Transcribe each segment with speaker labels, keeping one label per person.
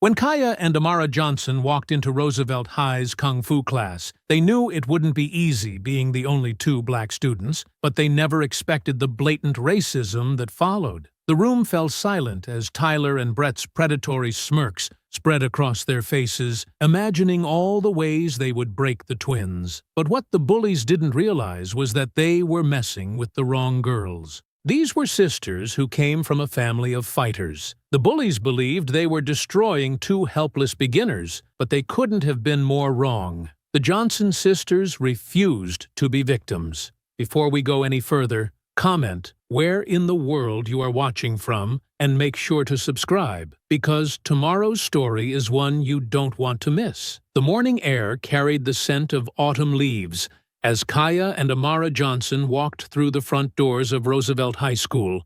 Speaker 1: When Kaya and Amara Johnson walked into Roosevelt High's Kung Fu class, they knew it wouldn't be easy being the only two black students, but they never expected the blatant racism that followed. The room fell silent as Tyler and Brett's predatory smirks spread across their faces, imagining all the ways they would break the twins. But what the bullies didn't realize was that they were messing with the wrong girls. These were sisters who came from a family of fighters. The bullies believed they were destroying two helpless beginners, but they couldn't have been more wrong. The Johnson sisters refused to be victims. Before we go any further, comment where in the world you are watching from and make sure to subscribe, because tomorrow's story is one you don't want to miss. The morning air carried the scent of autumn leaves as Kaya and Amara Johnson walked through the front doors of Roosevelt High School,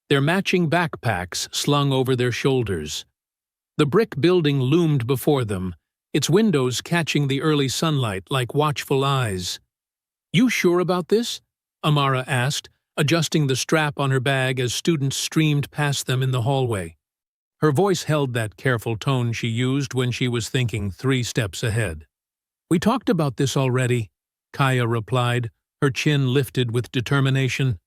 Speaker 1: their matching backpacks slung over their shoulders. The brick building loomed before them, its windows catching the early sunlight like watchful eyes. "You sure about this?" Amara asked, adjusting the strap on her bag as students streamed past them in the hallway. Her voice held that careful tone she used when she was thinking 3 steps ahead. "We talked about this already," Kaya replied, her chin lifted with determination.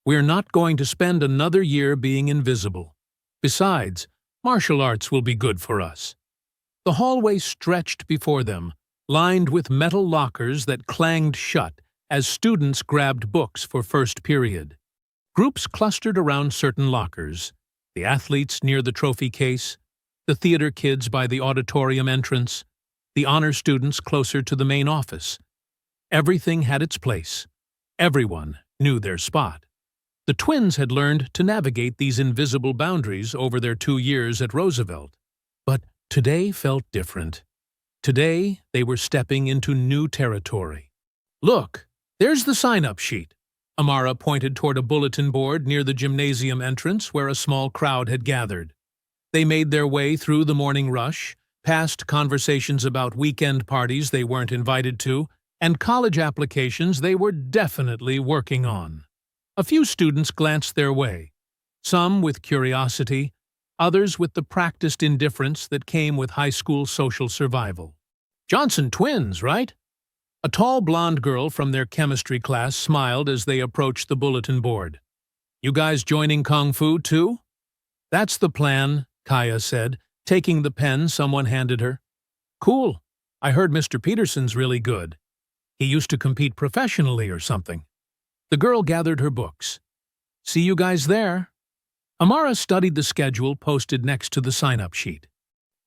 Speaker 1: "We're not going to spend another year being invisible. Besides, martial arts will be good for us." The hallway stretched before them, lined with metal lockers that clanged shut as students grabbed books for first period. Groups clustered around certain lockers, the athletes near the trophy case, the theater kids by the auditorium entrance, the honor students closer to the main office. Everything had its place. Everyone knew their spot. The twins had learned to navigate these invisible boundaries over their 2 years at Roosevelt. But today felt different. Today, they were stepping into new territory. "Look, there's the sign-up sheet." Amara pointed toward a bulletin board near the gymnasium entrance where a small crowd had gathered. They made their way through the morning rush, past conversations about weekend parties they weren't invited to, and college applications they were definitely working on. A few students glanced their way, some with curiosity, others with the practiced indifference that came with high school social survival. "Johnson twins, right?" A tall blonde girl from their chemistry class smiled as they approached the bulletin board. "You guys joining Kung Fu, too?" "That's the plan," Kaya said, taking the pen someone handed her. "Cool. I heard Mr. Peterson's really good. He used to compete professionally or something." The girl gathered her books. "See you guys there." Amara studied the schedule posted next to the sign-up sheet.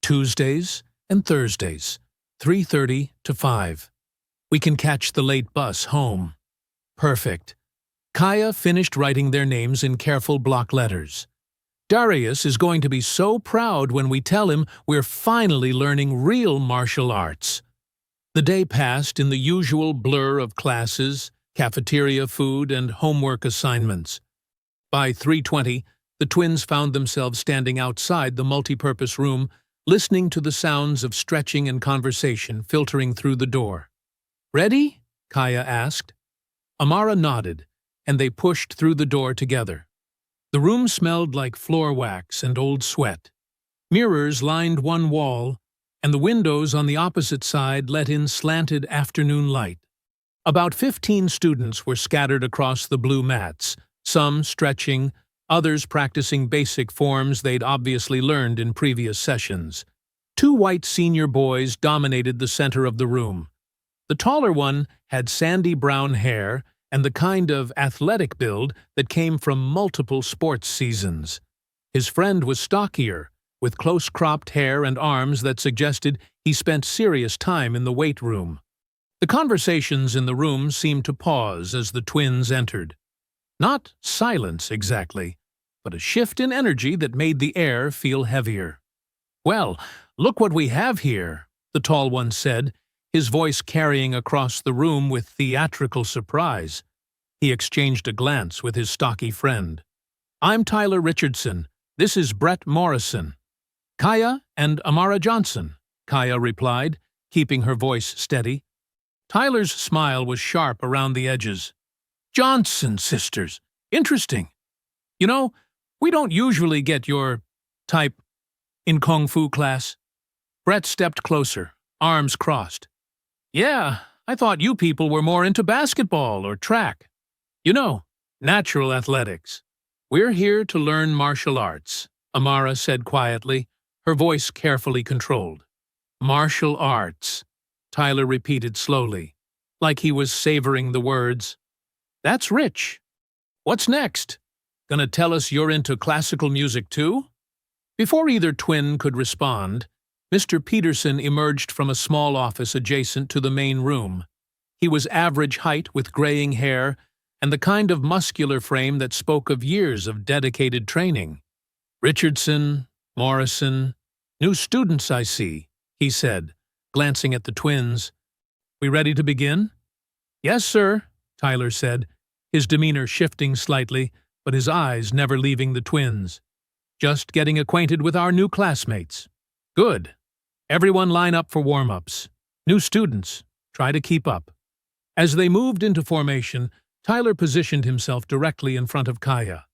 Speaker 1: Tuesdays and Thursdays, 3:30 to 5. We can catch the late bus home. Perfect. Kaya finished writing their names in careful block letters. "Darius is going to be so proud when we tell him we're finally learning real martial arts." The day passed in the usual blur of classes, cafeteria food, and homework assignments. By 3:20, the twins found themselves standing outside the multipurpose room, listening to the sounds of stretching and conversation filtering through the door. "Ready?" Kaya asked. Amara nodded, and they pushed through the door together. The room smelled like floor wax and old sweat. Mirrors lined one wall, and the windows on the opposite side let in slanted afternoon light. About 15 students were scattered across the blue mats, some stretching, others practicing basic forms they'd obviously learned in previous sessions. 2 white senior boys dominated the center of the room. The taller one had sandy brown hair and the kind of athletic build that came from multiple sports seasons. His friend was stockier, with close-cropped hair and arms that suggested he spent serious time in the weight room. The conversations in the room seemed to pause as the twins entered. Not silence exactly, but a shift in energy that made the air feel heavier. "Well, look what we have here," the tall one said, his voice carrying across the room with theatrical surprise. He exchanged a glance with his stocky friend. "I'm Tyler Richardson. This is Brett Morrison." "Kaya and Amara Johnson," Kaya replied, keeping her voice steady. Tyler's smile was sharp around the edges. "Johnson sisters. Interesting. You know, we don't usually get your type in Kung Fu class. Brett stepped closer, arms crossed. Yeah, I thought you people were more into basketball or track. You know, natural athletics. We're here to learn martial arts, Amara said quietly, her voice carefully controlled. Martial arts, Tyler repeated slowly, like he was savoring the words. That's rich. What's next? Gonna tell us you're into classical music too? Before either twin could respond, Mr. Peterson emerged from a small office adjacent to the main room. He was average height with graying hair and the kind of muscular frame that spoke of years of dedicated training. Richardson, Morrison, new students I see, he said, glancing at the twins. We ready to begin? Yes, sir, Tyler said, his demeanor shifting slightly, but his eyes never leaving the twins. Just getting acquainted with our new classmates. Good. Everyone line up for warm-ups. New students, try to keep up. As they moved into formation, Tyler positioned himself directly in front of Kaya.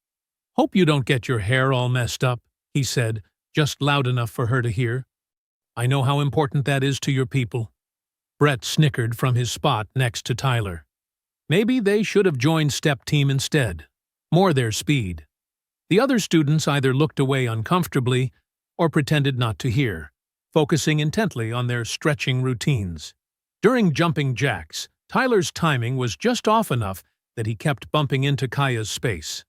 Speaker 1: Hope you don't get your hair all messed up, he said, just loud enough for her to hear. I know how important that is to your people. Brett snickered from his spot next to Tyler. Maybe they should have joined step team instead. More their speed. The other students either looked away uncomfortably or pretended not to hear, focusing intently on their stretching routines. During jumping jacks, Tyler's timing was just off enough that he kept bumping into Kaya's space.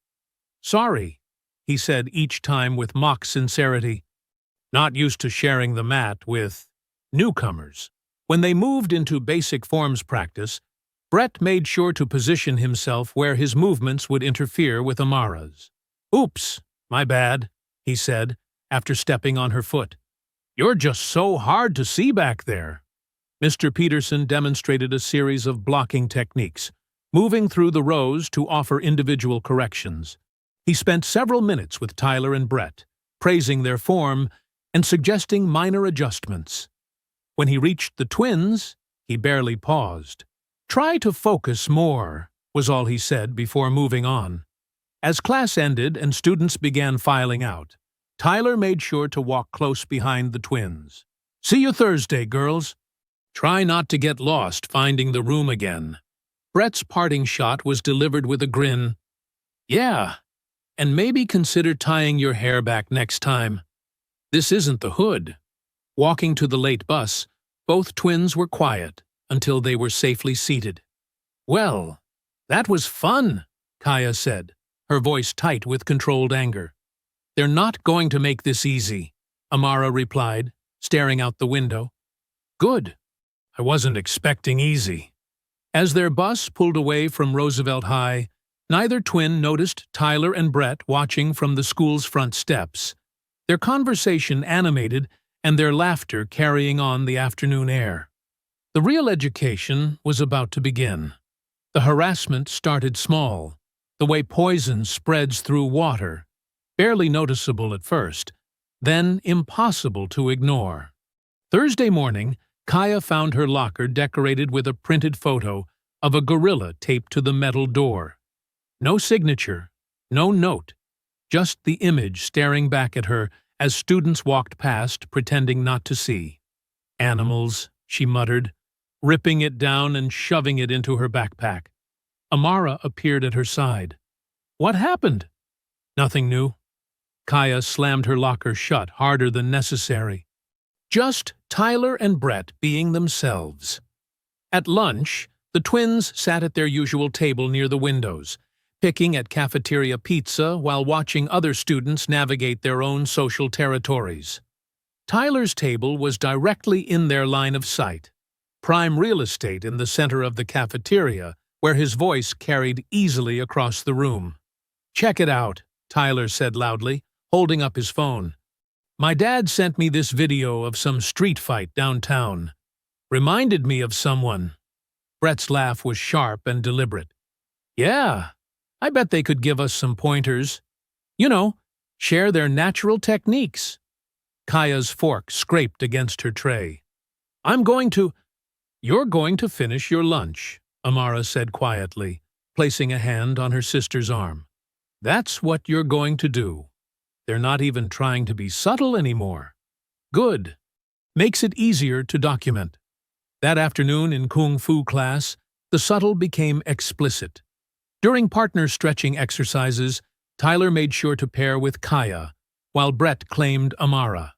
Speaker 1: Sorry, he said each time with mock sincerity. Not used to sharing the mat with newcomers. When they moved into basic forms practice, Brett made sure to position himself where his movements would interfere with Amara's. Oops, my bad, he said, after stepping on her foot. You're just so hard to see back there. Mr. Peterson demonstrated a series of blocking techniques, moving through the rows to offer individual corrections. He spent several minutes with Tyler and Brett, praising their form and suggesting minor adjustments. When he reached the twins, he barely paused. Try to focus more, was all he said before moving on. As class ended and students began filing out, Tyler made sure to walk close behind the twins. See you Thursday, girls. Try not to get lost finding the room again. Brett's parting shot was delivered with a grin. Yeah, and maybe consider tying your hair back next time. This isn't the hood. Walking to the late bus, both twins were quiet until they were safely seated. Well, that was fun, Kaya said, her voice tight with controlled anger. They're not going to make this easy, Amara replied, staring out the window. Good. I wasn't expecting easy. As their bus pulled away from Roosevelt High, neither twin noticed Tyler and Brett watching from the school's front steps, their conversation animated and their laughter carrying on the afternoon air. The real education was about to begin. The harassment started small, the way poison spreads through water, barely noticeable at first, then impossible to ignore. Thursday morning, Kaya found her locker decorated with a printed photo of a gorilla taped to the metal door. No signature, no note, just the image staring back at her as students walked past, pretending not to see. Animals, she muttered, ripping it down and shoving it into her backpack. Amara appeared at her side. What happened? Nothing new. Kaya slammed her locker shut harder than necessary. Just Tyler and Brett being themselves. At lunch, the twins sat at their usual table near the windows, picking at cafeteria pizza while watching other students navigate their own social territories. Tyler's table was directly in their line of sight, prime real estate in the center of the cafeteria, where his voice carried easily across the room. Check it out, Tyler said loudly, holding up his phone. My dad sent me this video of some street fight downtown. Reminded me of someone. Brett's laugh was sharp and deliberate. Yeah, I bet they could give us some pointers. You know, share their natural techniques. Kaya's fork scraped against her tray. You're going to finish your lunch, Amara said quietly, placing a hand on her sister's arm. That's what you're going to do. They're not even trying to be subtle anymore. Good. Makes it easier to document. That afternoon in Kung Fu class, the subtle became explicit. During partner stretching exercises, Tyler made sure to pair with Kaya, while Brett claimed Amara.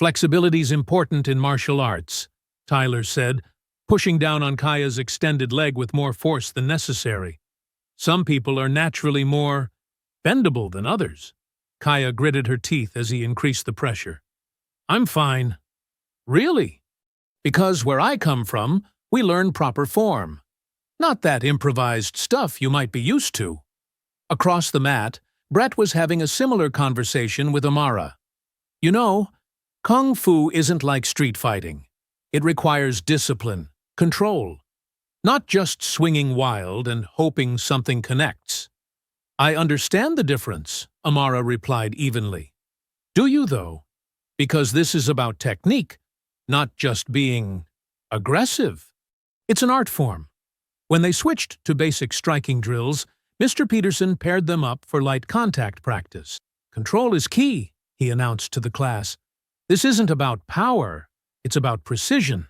Speaker 1: Flexibility's important in martial arts, Tyler said, pushing down on Kaya's extended leg with more force than necessary. Some people are naturally more bendable than others. Kaya gritted her teeth as he increased the pressure. I'm fine. Really? Because where I come from, we learn proper form. Not that improvised stuff you might be used to. Across the mat, Brett was having a similar conversation with Amara. You know, Kung Fu isn't like street fighting. It requires discipline, control. Not just swinging wild and hoping something connects. I understand the difference, Amara replied evenly. Do you, though? Because this is about technique, not just being aggressive. It's an art form. When they switched to basic striking drills, Mr. Peterson paired them up for light contact practice. Control is key, he announced to the class. This isn't about power, it's about precision.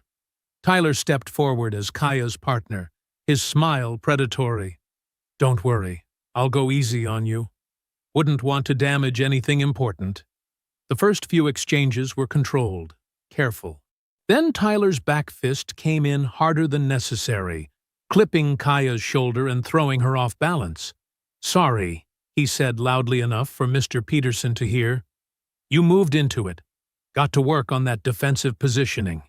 Speaker 1: Tyler stepped forward as Kaya's partner, his smile predatory. Don't worry, I'll go easy on you. Wouldn't want to damage anything important. The first few exchanges were controlled, careful. Then Tyler's back fist came in harder than necessary, clipping Kaya's shoulder and throwing her off balance. Sorry, he said loudly enough for Mr. Peterson to hear. You moved into it. Got to work on that defensive positioning.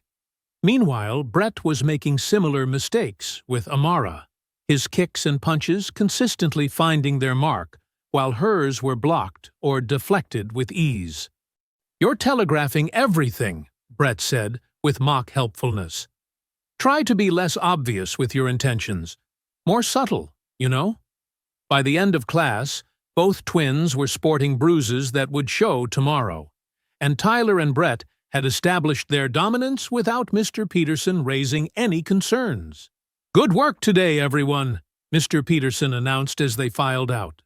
Speaker 1: Meanwhile, Brett was making similar mistakes with Amara, his kicks and punches consistently finding their mark, while hers were blocked or deflected with ease. You're telegraphing everything, Brett said, with mock helpfulness. Try to be less obvious with your intentions. More subtle, you know? By the end of class, both twins were sporting bruises that would show tomorrow, and Tyler and Brett had established their dominance without Mr. Peterson raising any concerns. Good work today, everyone, Mr. Peterson announced as they filed out.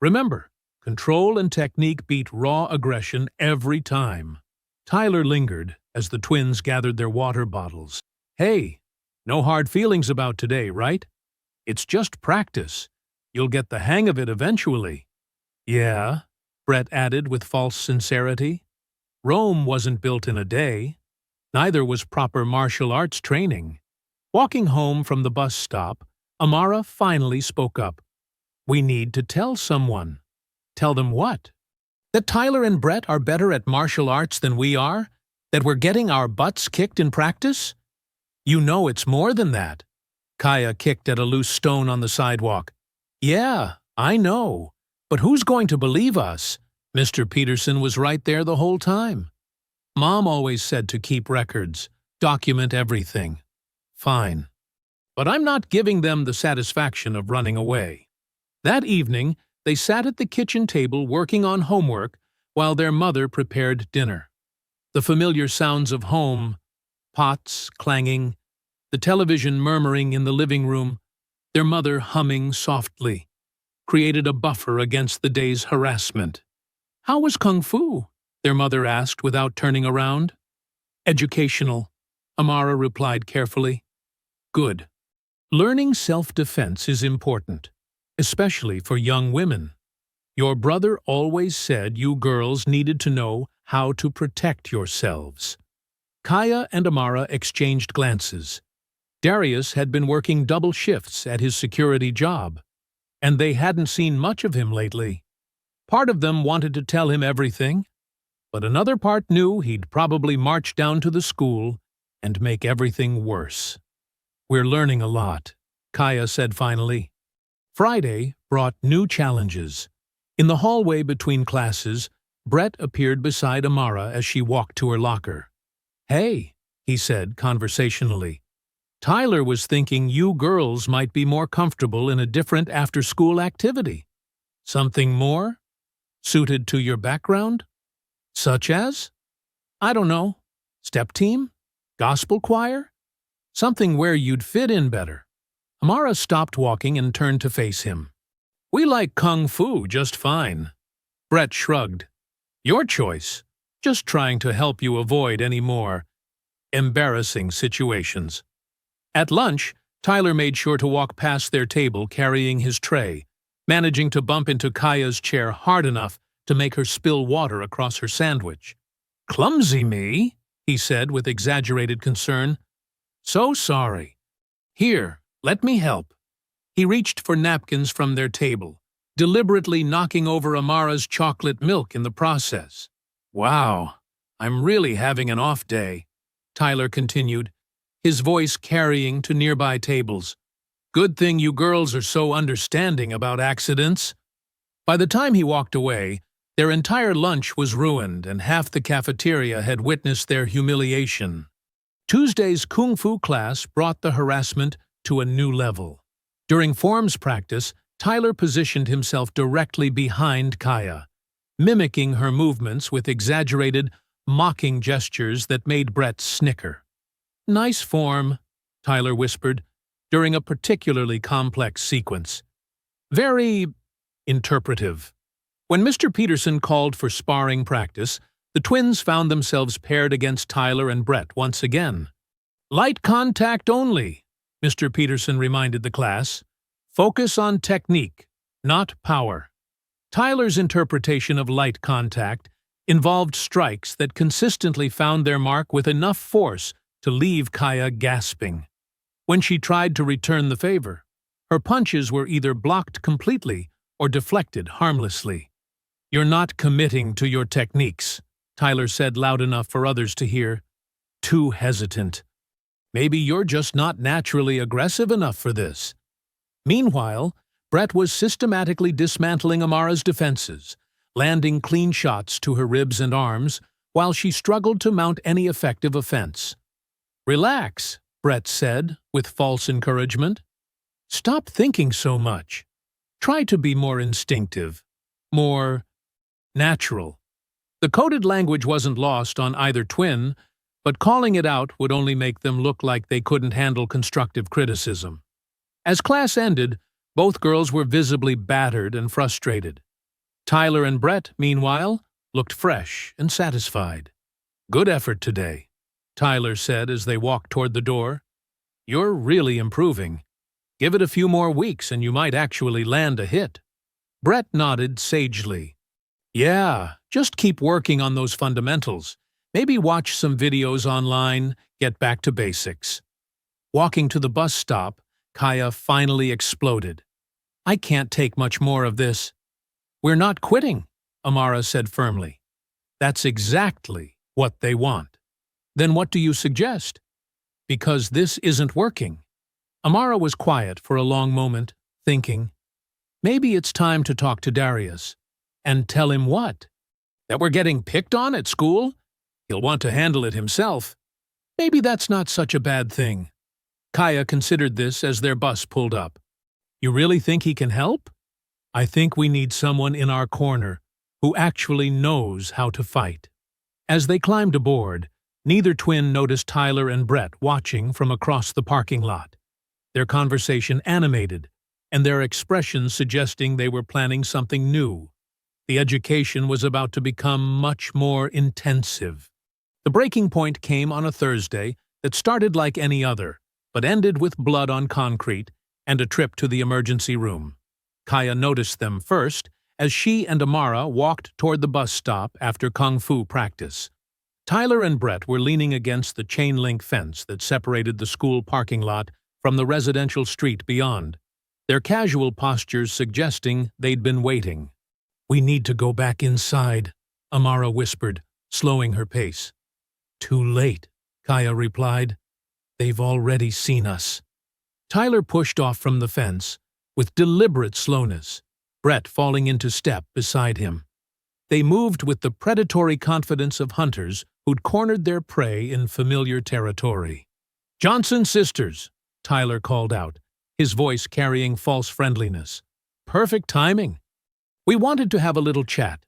Speaker 1: Remember, control and technique beat raw aggression every time. Tyler lingered as the twins gathered their water bottles. Hey, no hard feelings about today, right? It's just practice. You'll get the hang of it eventually. Yeah, Brett added with false sincerity. Rome wasn't built in a day. Neither was proper martial arts training. Walking home from the bus stop, Amara finally spoke up. We need to tell someone. Tell them what? That Tyler and Brett are better at martial arts than we are? That we're getting our butts kicked in practice? You know it's more than that. Kaya kicked at a loose stone on the sidewalk. Yeah, I know. But who's going to believe us? Mr. Peterson was right there the whole time. Mom always said to keep records, document everything. Fine. But I'm not giving them the satisfaction of running away. That evening, they sat at the kitchen table working on homework while their mother prepared dinner. The familiar sounds of home, pots clanging, the television murmuring in the living room, their mother humming softly, created a buffer against the day's harassment. How was Kung Fu? Their mother asked without turning around. Educational, Amara replied carefully. Good. Learning self-defense is important, especially for young women. Your brother always said you girls needed to know how to protect yourselves. Kaya and Amara exchanged glances. Darius had been working double shifts at his security job, and they hadn't seen much of him lately. Part of them wanted to tell him everything, but another part knew he'd probably march down to the school and make everything worse. We're learning a lot, Kaya said finally. Friday brought new challenges. In the hallway between classes, Brett appeared beside Amara as she walked to her locker. Hey, he said conversationally. Tyler was thinking you girls might be more comfortable in a different after-school activity. Something more? Suited to your background? Such as? I don't know. Step team? Gospel choir? Something where you'd fit in better. Amara stopped walking and turned to face him. We like Kung Fu just fine. Brett shrugged. Your choice. Just trying to help you avoid any more embarrassing situations. At lunch, Tyler made sure to walk past their table carrying his tray, managing to bump into Kaya's chair hard enough to make her spill water across her sandwich. "Clumsy me," he said with exaggerated concern. "So sorry. Here, let me help." He reached for napkins from their table, deliberately knocking over Amara's chocolate milk in the process. "Wow, I'm really having an off day," Tyler continued, his voice carrying to nearby tables. "Good thing you girls are so understanding about accidents." By the time he walked away, their entire lunch was ruined and half the cafeteria had witnessed their humiliation. Tuesday's Kung Fu class brought the harassment to a new level. During forms practice, Tyler positioned himself directly behind Kaya, mimicking her movements with exaggerated, mocking gestures that made Brett snicker. "Nice form," Tyler whispered, during a particularly complex sequence. "Very interpretive." When Mr. Peterson called for sparring practice, the twins found themselves paired against Tyler and Brett once again. "Light contact only," Mr. Peterson reminded the class. "Focus on technique, not power." Tyler's interpretation of light contact involved strikes that consistently found their mark with enough force to leave Kaya gasping. When she tried to return the favor, her punches were either blocked completely or deflected harmlessly. "You're not committing to your techniques," Tyler said loud enough for others to hear. "Too hesitant. Maybe you're just not naturally aggressive enough for this." Meanwhile, Brett was systematically dismantling Amara's defenses, landing clean shots to her ribs and arms while she struggled to mount any effective offense. "Relax," Brett said, with false encouragement. "Stop thinking so much. Try to be more instinctive, more natural." The coded language wasn't lost on either twin, but calling it out would only make them look like they couldn't handle constructive criticism. As class ended, both girls were visibly battered and frustrated. Tyler and Brett, meanwhile, looked fresh and satisfied. "Good effort today," Tyler said as they walked toward the door. "You're really improving. Give it a few more weeks and you might actually land a hit." Brett nodded sagely. "Yeah, just keep working on those fundamentals. Maybe watch some videos online, get back to basics." Walking to the bus stop, Kaya finally exploded. "I can't take much more of this." "We're not quitting," Amara said firmly. "That's exactly what they want." "Then what do you suggest?" "Because this isn't working." Amara was quiet for a long moment, thinking. "Maybe it's time to talk to Darius." "And tell him what?" "That we're getting picked on at school? He'll want to handle it himself." "Maybe that's not such a bad thing." Kaya considered this as their bus pulled up. "You really think he can help?" "I think we need someone in our corner who actually knows how to fight." As they climbed aboard, neither twin noticed Tyler and Brett watching from across the parking lot, their conversation animated, and their expressions suggesting they were planning something new. The education was about to become much more intensive. The breaking point came on a Thursday that started like any other, but ended with blood on concrete and a trip to the emergency room. Kaya noticed them first as she and Amara walked toward the bus stop after Kung Fu practice. Tyler and Brett were leaning against the chain-link fence that separated the school parking lot from the residential street beyond, their casual postures suggesting they'd been waiting. "We need to go back inside," Amara whispered, slowing her pace. "Too late," Kaya replied. "They've already seen us." Tyler pushed off from the fence, with deliberate slowness, Brett falling into step beside him. They moved with the predatory confidence of hunters who'd cornered their prey in familiar territory. "Johnson sisters," Tyler called out, his voice carrying false friendliness. "Perfect timing. We wanted to have a little chat."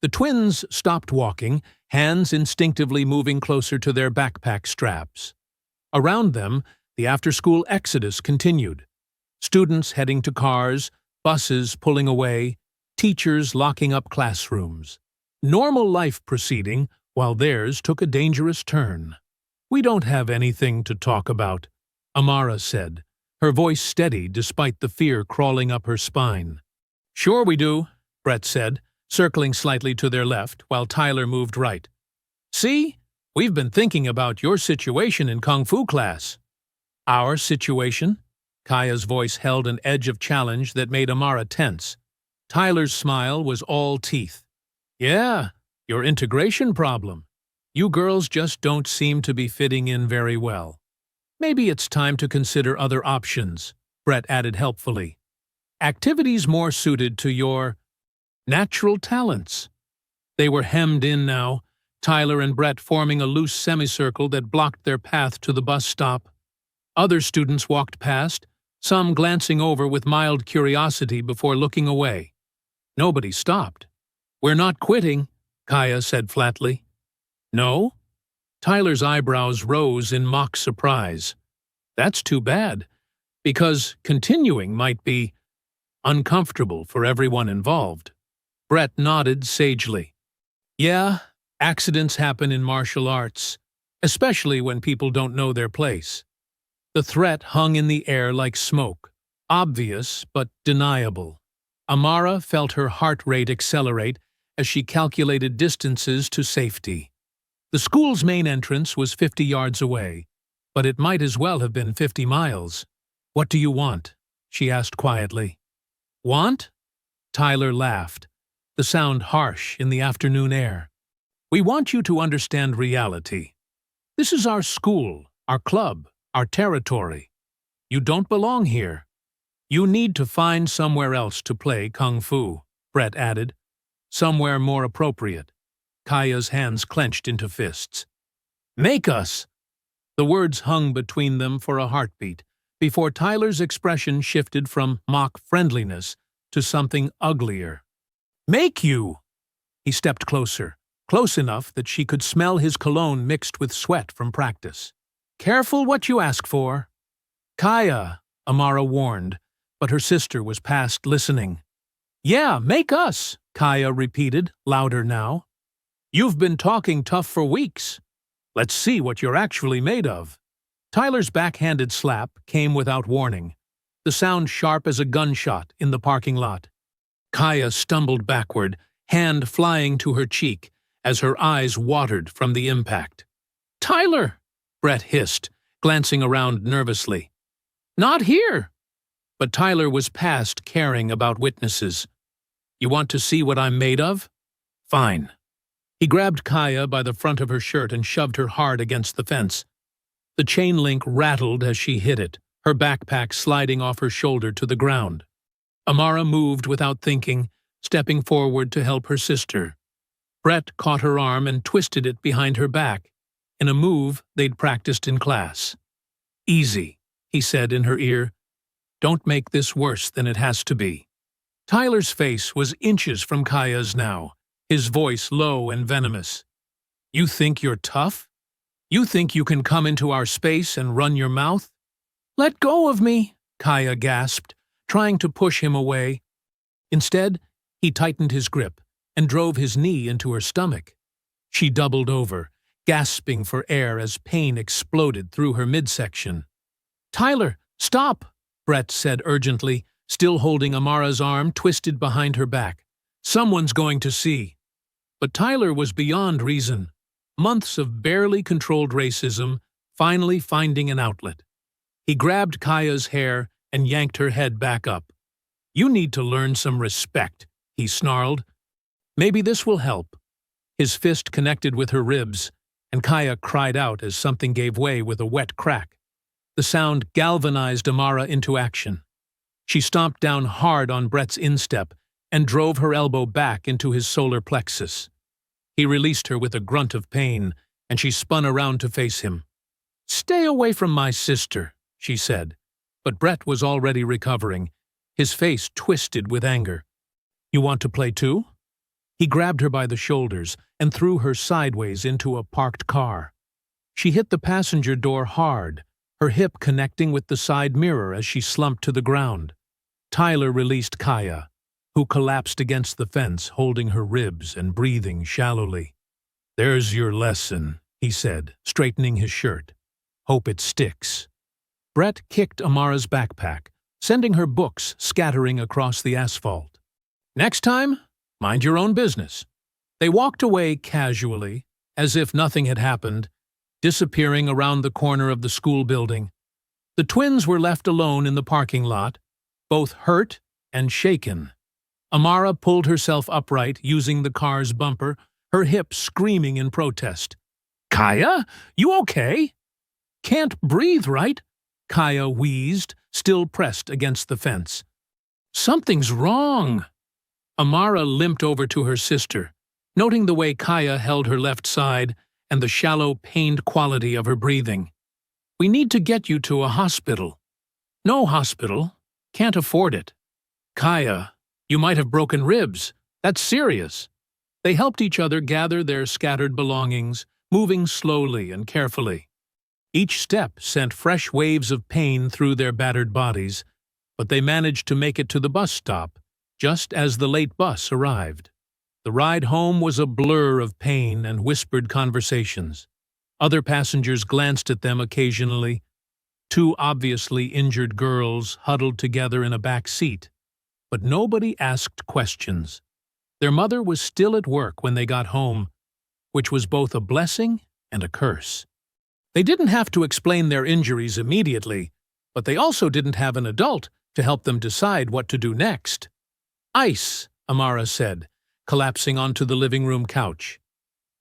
Speaker 1: The twins stopped walking, hands instinctively moving closer to their backpack straps. Around them, the after-school exodus continued. Students heading to cars, buses pulling away, teachers locking up classrooms. Normal life proceeding while theirs took a dangerous turn. "We don't have anything to talk about," Amara said, her voice steady despite the fear crawling up her spine. "Sure we do," Brett said, circling slightly to their left while Tyler moved right. "See? We've been thinking about your situation in Kung Fu class." "Our situation?" Kaya's voice held an edge of challenge that made Amara tense. Tyler's smile was all teeth. "Yeah, your integration problem. You girls just don't seem to be fitting in very well. Maybe it's time to consider other options," Brett added helpfully. "Activities more suited to your natural talents." They were hemmed in now, Tyler and Brett forming a loose semicircle that blocked their path to the bus stop. Other students walked past, some glancing over with mild curiosity before looking away. Nobody stopped. "We're not quitting," Kaya said flatly. "No?" Tyler's eyebrows rose in mock surprise. "That's too bad, because continuing might be uncomfortable for everyone involved." Brett nodded sagely. "Yeah, accidents happen in martial arts, especially when people don't know their place." The threat hung in the air like smoke, obvious but deniable. Amara felt her heart rate accelerate as she calculated distances to safety. The school's main entrance was 50 yards away, but it might as well have been 50 miles. "What do you want?" she asked quietly. "Want?" Tyler laughed, the sound harsh in the afternoon air. "We want you to understand reality. This is our school, our club, our territory. You don't belong here. You need to find somewhere else to play Kung Fu," Brett added. "Somewhere more appropriate." Kaya's hands clenched into fists. "Make us!" The words hung between them for a heartbeat, before Tyler's expression shifted from mock friendliness to something uglier. "Make you!" He stepped closer, close enough that she could smell his cologne mixed with sweat from practice. "Careful what you ask for." "Kaya," Amara warned, but her sister was past listening. "Yeah, make us," Kaya repeated, louder now. "You've been talking tough for weeks. Let's see what you're actually made of." Tyler's backhanded slap came without warning, the sound sharp as a gunshot in the parking lot. Kaya stumbled backward, hand flying to her cheek, as her eyes watered from the impact. "Tyler!" Brett hissed, glancing around nervously. "Not here!" But Tyler was past caring about witnesses. "You want to see what I'm made of? Fine." He grabbed Kaya by the front of her shirt and shoved her hard against the fence. The chain link rattled as she hit it, her backpack sliding off her shoulder to the ground. Amara moved without thinking, stepping forward to help her sister. Brett caught her arm and twisted it behind her back, in a move they'd practiced in class. "Easy," he said in her ear. "Don't make this worse than it has to be." Tyler's face was inches from Kaya's now, his voice low and venomous. "You think you're tough? You think you can come into our space and run your mouth?" "Let go of me," Kaya gasped, trying to push him away. Instead, he tightened his grip and drove his knee into her stomach. She doubled over, gasping for air as pain exploded through her midsection. "Tyler, stop!" Brett said urgently, still holding Amara's arm twisted behind her back. "Someone's going to see." But Tyler was beyond reason. Months of barely controlled racism finally finding an outlet. He grabbed Kaya's hair and yanked her head back up. "You need to learn some respect," he snarled. "Maybe this will help." His fist connected with her ribs, and Kaya cried out as something gave way with a wet crack. The sound galvanized Amara into action. She stomped down hard on Brett's instep and drove her elbow back into his solar plexus. He released her with a grunt of pain, and she spun around to face him. "Stay away from my sister," she said. But Brett was already recovering, his face twisted with anger. "You want to play too?" He grabbed her by the shoulders and threw her sideways into a parked car. She hit the passenger door hard, her hip connecting with the side mirror as she slumped to the ground. Tyler released Kaya, who collapsed against the fence, holding her ribs and breathing shallowly. "There's your lesson," he said, straightening his shirt. "Hope it sticks." Brett kicked Amara's backpack, sending her books scattering across the asphalt. "Next time, mind your own business." They walked away casually, as if nothing had happened, disappearing around the corner of the school building. The twins were left alone in the parking lot, both hurt and shaken. Amara pulled herself upright using the car's bumper, her hips screaming in protest. "Kaya, you okay?" "Can't breathe, right?" Kaya wheezed, still pressed against the fence. "Something's wrong." Amara limped over to her sister, noting the way Kaya held her left side and the shallow, pained quality of her breathing. "We need to get you to a hospital." "No hospital. Can't afford it." "Kaya, you might have broken ribs. That's serious." They helped each other gather their scattered belongings, moving slowly and carefully. Each step sent fresh waves of pain through their battered bodies, but they managed to make it to the bus stop, just as the late bus arrived. The ride home was a blur of pain and whispered conversations. Other passengers glanced at them occasionally. Two obviously injured girls huddled together in a back seat, but nobody asked questions. Their mother was still at work when they got home, which was both a blessing and a curse. They didn't have to explain their injuries immediately, but they also didn't have an adult to help them decide what to do next. "Ice," Amara said, collapsing onto the living room couch.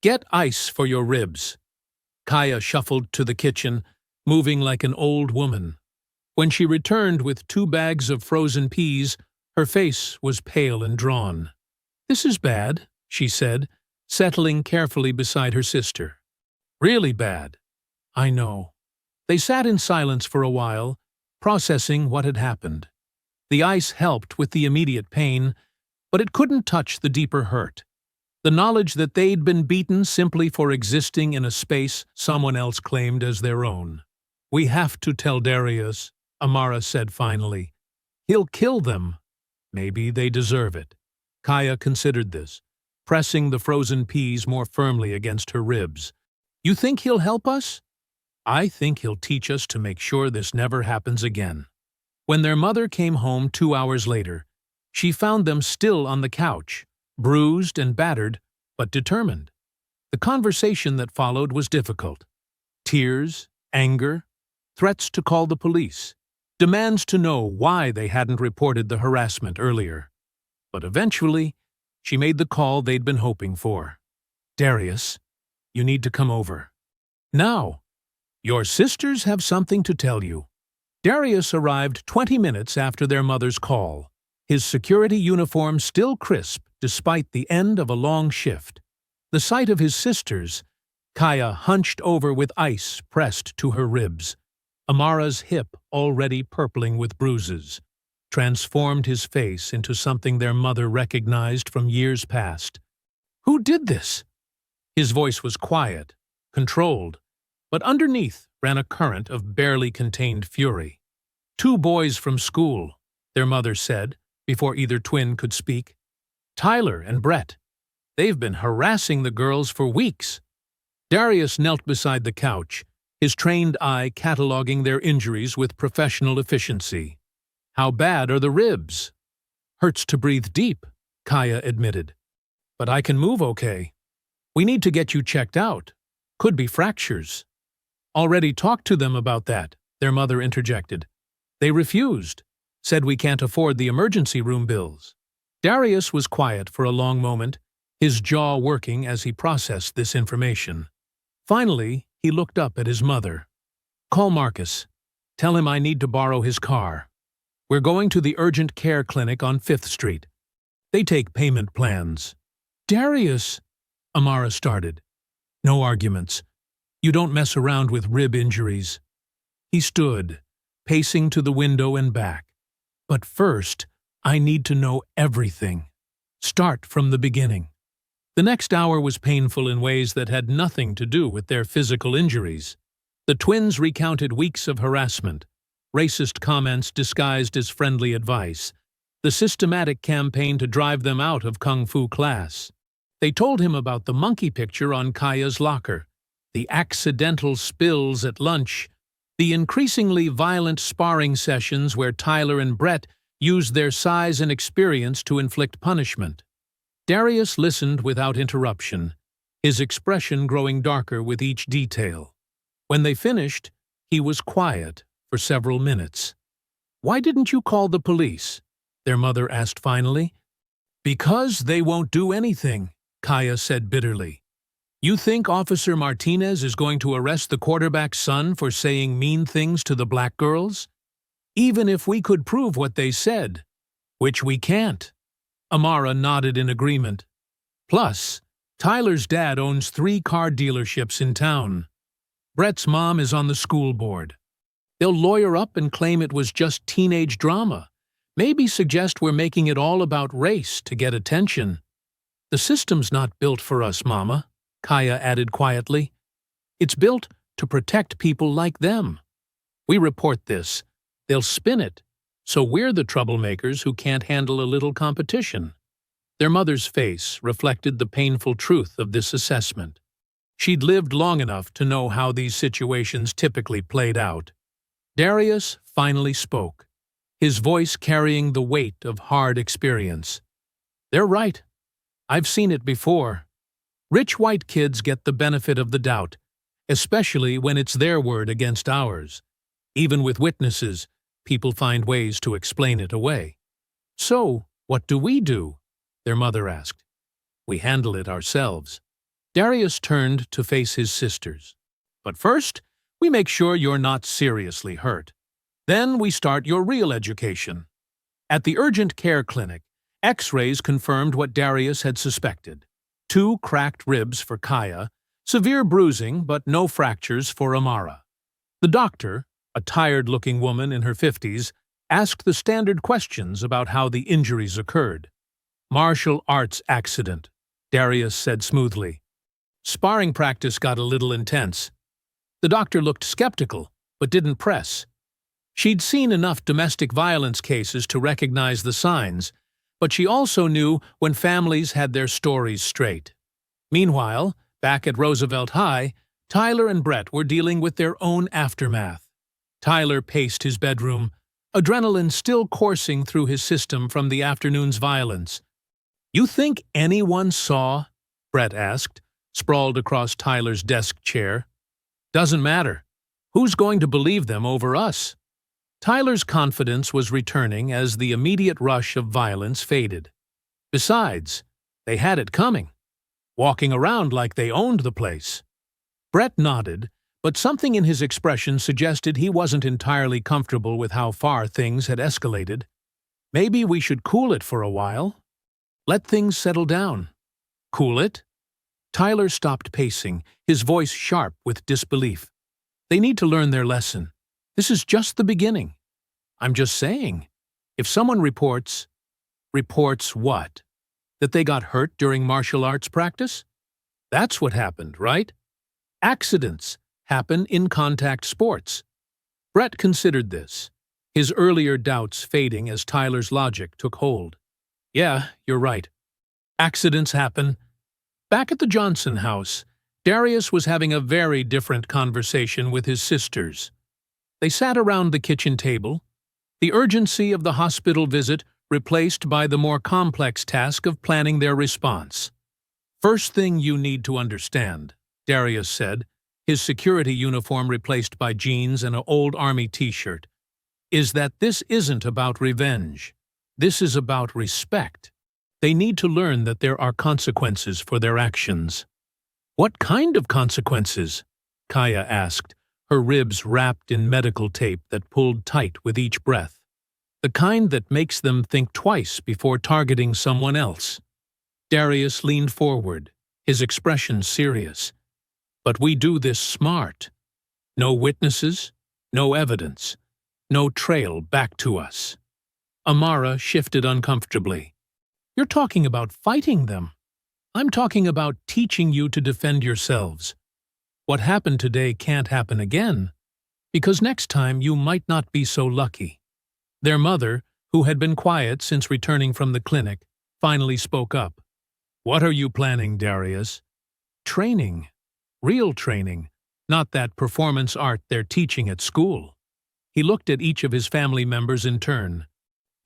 Speaker 1: "Get ice for your ribs." Kaya shuffled to the kitchen, moving like an old woman. When she returned with 2 bags of frozen peas, her face was pale and drawn. "This is bad," she said, settling carefully beside her sister. "Really bad." "I know." They sat in silence for a while, processing what had happened. The ice helped with the immediate pain, but it couldn't touch the deeper hurt. The knowledge that they'd been beaten simply for existing in a space someone else claimed as their own. "We have to tell Darius," Amara said finally. "He'll kill them." "Maybe they deserve it." Kaya considered this, pressing the frozen peas more firmly against her ribs. "You think he'll help us?" "I think he'll teach us to make sure this never happens again." When their mother came home 2 hours later, she found them still on the couch, bruised and battered, but determined. The conversation that followed was difficult. Tears, anger, threats to call the police, demands to know why they hadn't reported the harassment earlier. But eventually, she made the call they'd been hoping for. "Darius, you need to come over. Now, your sisters have something to tell you." Darius arrived 20 minutes after their mother's call, his security uniform still crisp despite the end of a long shift. The sight of his sisters, Kaya hunched over with ice pressed to her ribs, Amara's hip already purpling with bruises, transformed his face into something their mother recognized from years past. "Who did this?" His voice was quiet, controlled, but underneath ran a current of barely contained fury. "2 boys from school," their mother said, before either twin could speak. "Tyler and Brett. They've been harassing the girls for weeks." Darius knelt beside the couch, his trained eye cataloging their injuries with professional efficiency. "How bad are the ribs?" "Hurts to breathe deep," Kaya admitted. "But I can move okay. We need to get you checked out. Could be fractures." "Already talked to them about that," their mother interjected. "They refused, said we can't afford the emergency room bills." Darius was quiet for a long moment, his jaw working as he processed this information. Finally, he looked up at his mother. "Call Marcus. Tell him I need to borrow his car. We're going to the urgent care clinic on 5th Street. They take payment plans." "Darius," Amara started. "No arguments. You don't mess around with rib injuries." He stood, pacing to the window and back. "But first, I need to know everything. Start from the beginning." The next hour was painful in ways that had nothing to do with their physical injuries. The twins recounted weeks of harassment, racist comments disguised as friendly advice, the systematic campaign to drive them out of kung fu class. They told him about the monkey picture on Kaya's locker, the accidental spills at lunch, the increasingly violent sparring sessions where Tyler and Brett used their size and experience to inflict punishment. Darius listened without interruption, his expression growing darker with each detail. When they finished, he was quiet for several minutes. "Why didn't you call the police?" their mother asked finally. "Because they won't do anything," Kaya said bitterly. "You think Officer Martinez is going to arrest the quarterback's son for saying mean things to the black girls? Even if we could prove what they said, which we can't." Amara nodded in agreement. "Plus, Tyler's dad owns 3 car dealerships in town. Brett's mom is on the school board. They'll lawyer up and claim it was just teenage drama. Maybe suggest we're making it all about race to get attention." "The system's not built for us, Mama," Kaya added quietly. "It's built to protect people like them. We report this, they'll spin it, so we're the troublemakers who can't handle a little competition." Their mother's face reflected the painful truth of this assessment. She'd lived long enough to know how these situations typically played out. Darius finally spoke, his voice carrying the weight of hard experience. "They're right. I've seen it before. Rich white kids get the benefit of the doubt, especially when it's their word against ours. Even with witnesses, people find ways to explain it away." "So, what do?" their mother asked. "We handle it ourselves." Darius turned to face his sisters. "But first, we make sure you're not seriously hurt. Then we start your real education." At the urgent care clinic, X-rays confirmed what Darius had suspected. 2 cracked ribs for Kaya, severe bruising but no fractures for Amara. The doctor, a tired-looking woman in her 50s, asked the standard questions about how the injuries occurred. "Martial arts accident," Darius said smoothly. "Sparring practice got a little intense." The doctor looked skeptical, but didn't press. She'd seen enough domestic violence cases to recognize the signs, but she also knew when families had their stories straight. Meanwhile, back at Roosevelt High, Tyler and Brett were dealing with their own aftermath. Tyler paced his bedroom, adrenaline still coursing through his system from the afternoon's violence. "You think anyone saw?" Brett asked, sprawled across Tyler's desk chair. "Doesn't matter. Who's going to believe them over us?" Tyler's confidence was returning as the immediate rush of violence faded. Besides, they had it coming, walking around like they owned the place. Brett nodded, but something in his expression suggested he wasn't entirely comfortable with how far things had escalated. "Maybe we should cool it for a while. Let things settle down." "Cool it?" Tyler stopped pacing, his voice sharp with disbelief. "They need to learn their lesson. This is just the beginning. I'm just saying, if someone reports what? That they got hurt during martial arts practice? That's what happened, right? Accidents happen in contact sports." Brett considered this, his earlier doubts fading as Tyler's logic took hold. "Yeah, you're right. Accidents happen." Back at the Johnson house, Darius was having a very different conversation with his sisters. They sat around the kitchen table, the urgency of the hospital visit replaced by the more complex task of planning their response. "First thing you need to understand," Darius said, his security uniform replaced by jeans and an old army t-shirt, "is that this isn't about revenge. This is about respect. They need to learn that there are consequences for their actions." "What kind of consequences?" Kaya asked, her ribs wrapped in medical tape that pulled tight with each breath. "The kind that makes them think twice before targeting someone else." Darius leaned forward, his expression serious. "But we do this smart. No witnesses, no evidence, no trail back to us." Amara shifted uncomfortably. "You're talking about fighting them. I'm talking about teaching you to defend yourselves. What happened today can't happen again, because next time you might not be so lucky." Their mother, who had been quiet since returning from the clinic, finally spoke up. What are you planning, Darius? Training. Real training, not that performance art they're teaching at school. He looked at each of his family members in turn.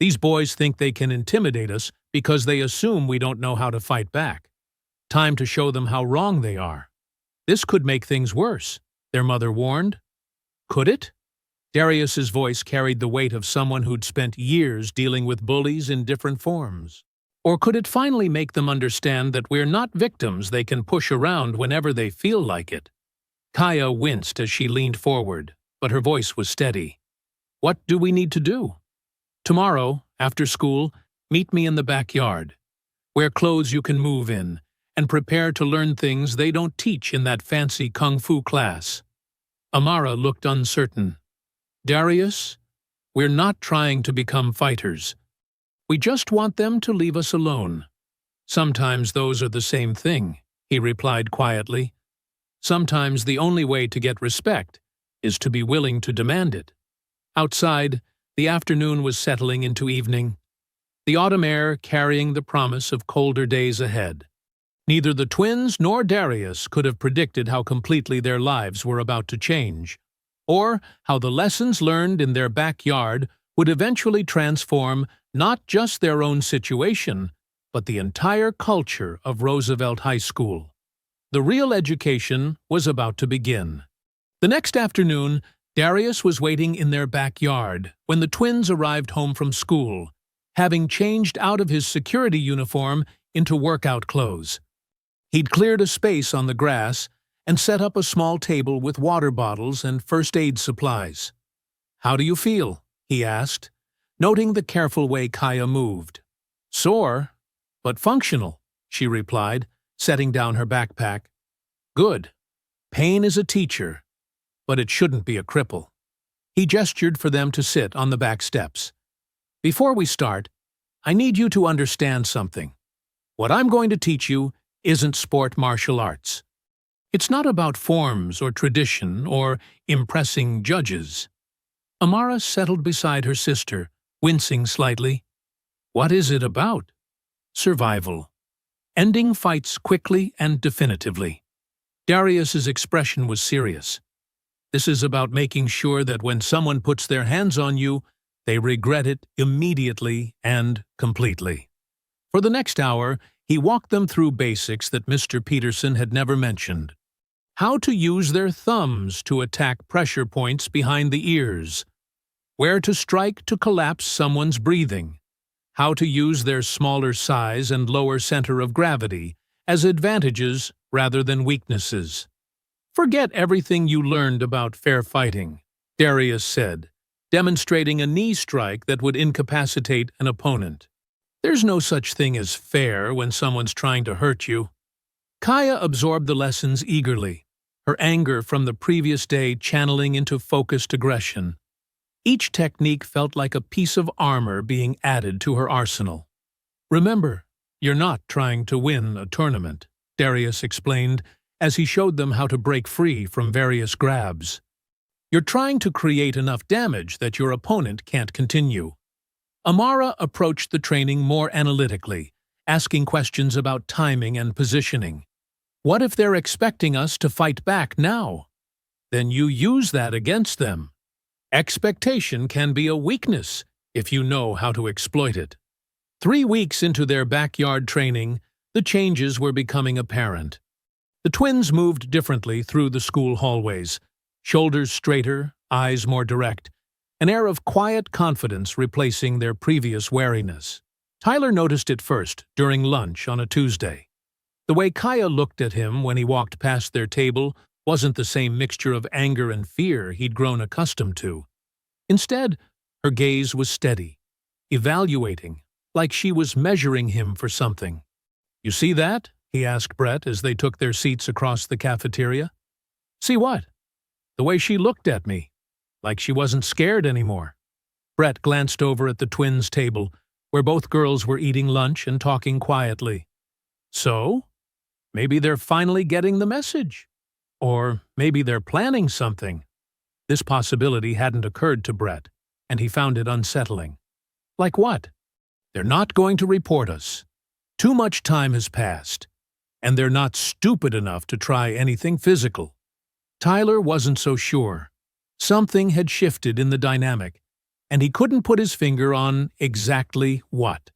Speaker 1: These boys think they can intimidate us because they assume we don't know how to fight back. Time to show them how wrong they are. This could make things worse, their mother warned. Could it? Darius's voice carried the weight of someone who'd spent years dealing with bullies in different forms. Or could it finally make them understand that we're not victims they can push around whenever they feel like it? Kaya winced as she leaned forward, but her voice was steady. What do we need to do? Tomorrow, after school, meet me in the backyard. Wear clothes you can move in, and prepare to learn things they don't teach in that fancy kung fu class. Amara looked uncertain. Darius, we're not trying to become fighters. We just want them to leave us alone. Sometimes those are the same thing, he replied quietly. Sometimes the only way to get respect is to be willing to demand it. Outside, the afternoon was settling into evening, the autumn air carrying the promise of colder days ahead. Neither the twins nor Darius could have predicted how completely their lives were about to change, or how the lessons learned in their backyard would eventually transform not just their own situation, but the entire culture of Roosevelt High School. The real education was about to begin. The next afternoon, Darius was waiting in their backyard when the twins arrived home from school, having changed out of his security uniform into workout clothes. He'd cleared a space on the grass and set up a small table with water bottles and first aid supplies. "How do you feel?" he asked, noting the careful way Kaya moved. "Sore, but functional," she replied, setting down her backpack. "Good. Pain is a teacher, but it shouldn't be a cripple." He gestured for them to sit on the back steps. "Before we start, I need you to understand something. What I'm going to teach you isn't sport martial arts. It's not about forms or tradition or impressing judges." Amara settled beside her sister, wincing slightly. "What is it about?" "Survival. Ending fights quickly and definitively." Darius's expression was serious. "This is about making sure that when someone puts their hands on you, they regret it immediately and completely." For the next hour, he walked them through basics that Mr. Peterson had never mentioned. How to use their thumbs to attack pressure points behind the ears. Where to strike to collapse someone's breathing. How to use their smaller size and lower center of gravity as advantages rather than weaknesses. "Forget everything you learned about fair fighting," Darius said, demonstrating a knee strike that would incapacitate an opponent. "There's no such thing as fair when someone's trying to hurt you." Kaya absorbed the lessons eagerly, her anger from the previous day channeling into focused aggression. Each technique felt like a piece of armor being added to her arsenal. "Remember, you're not trying to win a tournament," Darius explained as he showed them how to break free from various grabs. "You're trying to create enough damage that your opponent can't continue." Amara approached the training more analytically, asking questions about timing and positioning. "What if they're expecting us to fight back now? Then you use that against them. Expectation can be a weakness if you know how to exploit it." 3 weeks into their backyard training, the changes were becoming apparent. The twins moved differently through the school hallways, shoulders straighter, eyes more direct, an air of quiet confidence replacing their previous wariness. Tyler noticed it first during lunch on a Tuesday. The way Kaya looked at him when he walked past their table wasn't the same mixture of anger and fear he'd grown accustomed to. Instead, her gaze was steady, evaluating, like she was measuring him for something. "You see that?" he asked Brett as they took their seats across the cafeteria. "See what?" "The way she looked at me, like she wasn't scared anymore." Brett glanced over at the twins' table, where both girls were eating lunch and talking quietly. "So? Maybe they're finally getting the message. Or maybe they're planning something." This possibility hadn't occurred to Brett, and he found it unsettling. "Like what?" "They're not going to report us. Too much time has passed, and they're not stupid enough to try anything physical. Tyler wasn't so sure. Something had shifted in the dynamic, and he couldn't put his finger on exactly what.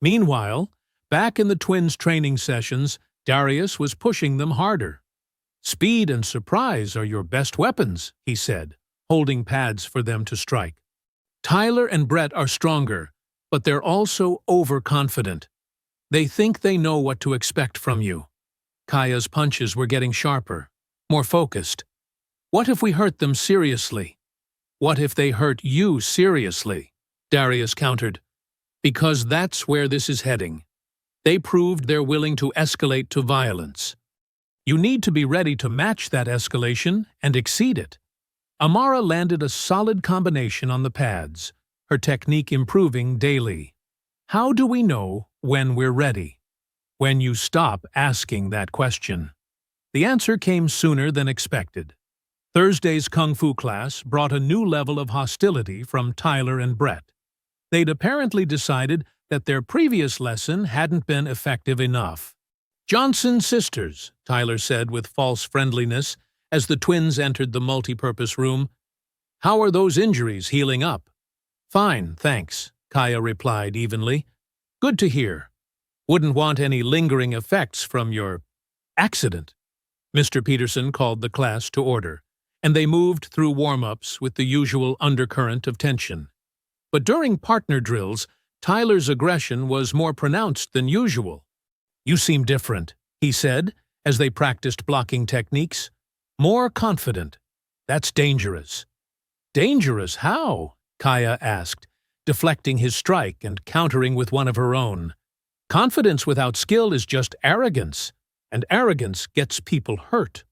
Speaker 1: Meanwhile, back in the twins' training sessions, Darius was pushing them harder. "Speed and surprise are your best weapons," he said, holding pads for them to strike. "Tyler and Brett are stronger, but they're also overconfident. They think they know what to expect from you." Kaya's punches were getting sharper, more focused. "What if we hurt them seriously?" "What if they hurt you seriously?" Darius countered. "Because that's where this is heading. They proved they're willing to escalate to violence. You need to be ready to match that escalation and exceed it." Amara landed a solid combination on the pads, her technique improving daily. How do we know when we're ready? When you stop asking that question. The answer came sooner than expected. Thursday's Kung Fu class brought a new level of hostility from Tyler and Brett. They'd apparently decided that their previous lesson hadn't been effective enough. "Johnson sisters," Tyler said with false friendliness as the twins entered the multipurpose room. "How are those injuries healing up?" "Fine, thanks," Kaya replied evenly. "Good to hear. Wouldn't want any lingering effects from your accident." Mr. Peterson called the class to order, and they moved through warm-ups with the usual undercurrent of tension. But during partner drills, Tyler's aggression was more pronounced than usual. "You seem different," he said, as they practiced blocking techniques. "More confident. That's dangerous." "Dangerous? How?" Kaya asked, deflecting his strike and countering with one of her own. "Confidence without skill is just arrogance, and arrogance gets people hurt."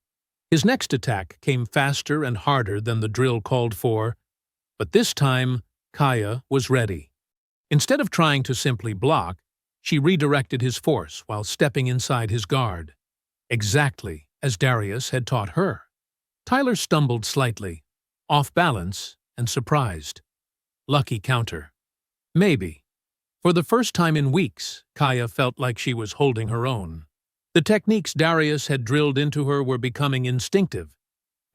Speaker 1: His next attack came faster and harder than the drill called for, but this time Kaya was ready. Instead of trying to simply block, she redirected his force while stepping inside his guard, exactly as Darius had taught her. Tyler stumbled slightly, off balance and surprised. Lucky counter. Maybe. For the first time in weeks, Kaya felt like she was holding her own. The techniques Darius had drilled into her were becoming instinctive,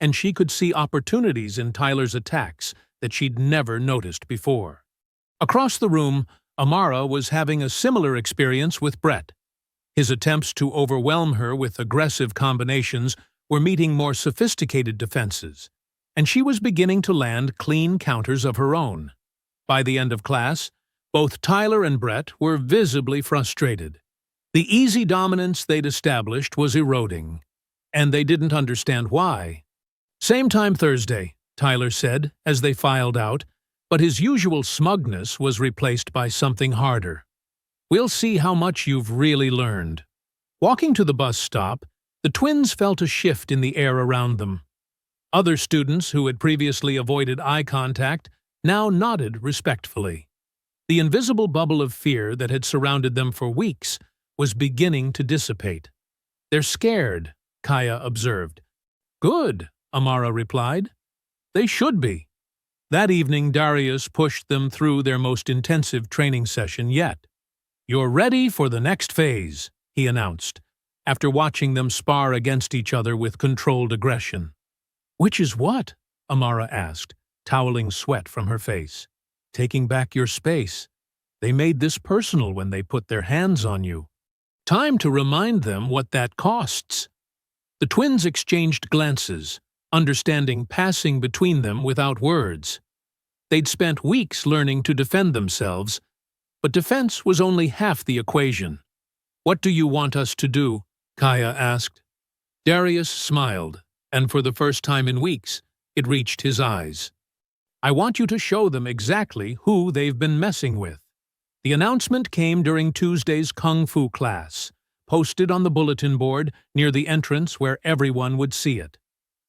Speaker 1: and she could see opportunities in Tyler's attacks that she'd never noticed before. Across the room, Amara was having a similar experience with Brett. His attempts to overwhelm her with aggressive combinations were meeting more sophisticated defenses, and she was beginning to land clean counters of her own. By the end of class, both Tyler and Brett were visibly frustrated. The easy dominance they'd established was eroding, and they didn't understand why. "Same time Thursday," Tyler said as they filed out, but his usual smugness was replaced by something harder. "We'll see how much you've really learned." Walking to the bus stop, the twins felt a shift in the air around them. Other students who had previously avoided eye contact now nodded respectfully. The invisible bubble of fear that had surrounded them for weeks was beginning to dissipate. "They're scared," Kaya observed. "Good," Amara replied. "They should be." That evening, Darius pushed them through their most intensive training session yet. "You're ready for the next phase," he announced, after watching them spar against each other with controlled aggression. "Which is what?" Amara asked, toweling sweat from her face. "Taking back your space. They made this personal when they put their hands on you. Time to remind them what that costs." The twins exchanged glances, understanding passing between them without words. They'd spent weeks learning to defend themselves, but defense was only half the equation. "What do you want us to do?" Kaya asked. Darius smiled, and for the first time in weeks, it reached his eyes. "I want you to show them exactly who they've been messing with." The announcement came during Tuesday's Kung Fu class, posted on the bulletin board near the entrance where everyone would see it.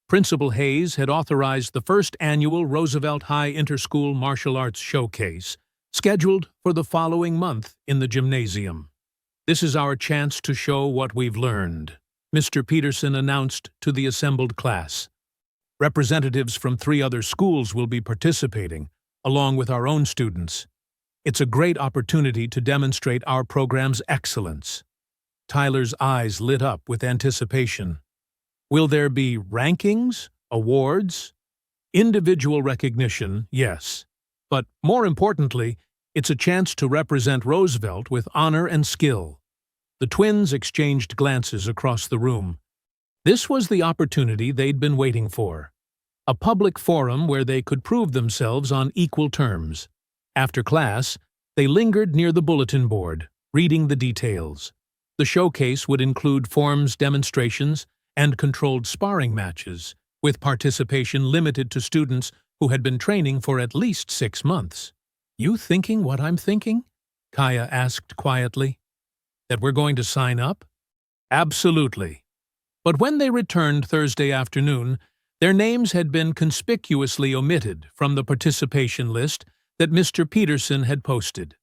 Speaker 1: Principal Hayes had authorized the first annual Roosevelt High Interschool Martial Arts Showcase, scheduled for the following month in the gymnasium. "This is our chance to show what we've learned," Mr. Peterson announced to the assembled class. "Representatives from 3 other schools will be participating, along with our own students. It's a great opportunity to demonstrate our program's excellence." Tyler's eyes lit up with anticipation. "Will there be rankings, awards?" "Individual recognition, yes. But more importantly, it's a chance to represent Roosevelt with honor and skill." The twins exchanged glances across the room. This was the opportunity they'd been waiting for. A public forum where they could prove themselves on equal terms. After class, they lingered near the bulletin board, reading the details. The showcase would include forms demonstrations and controlled sparring matches, with participation limited to students who had been training for at least 6 months. "You thinking what I'm thinking?" Kaya asked quietly. "That we're going to sign up?" "Absolutely." But when they returned Thursday afternoon, their names had been conspicuously omitted from the participation list that Mr. Peterson had posted.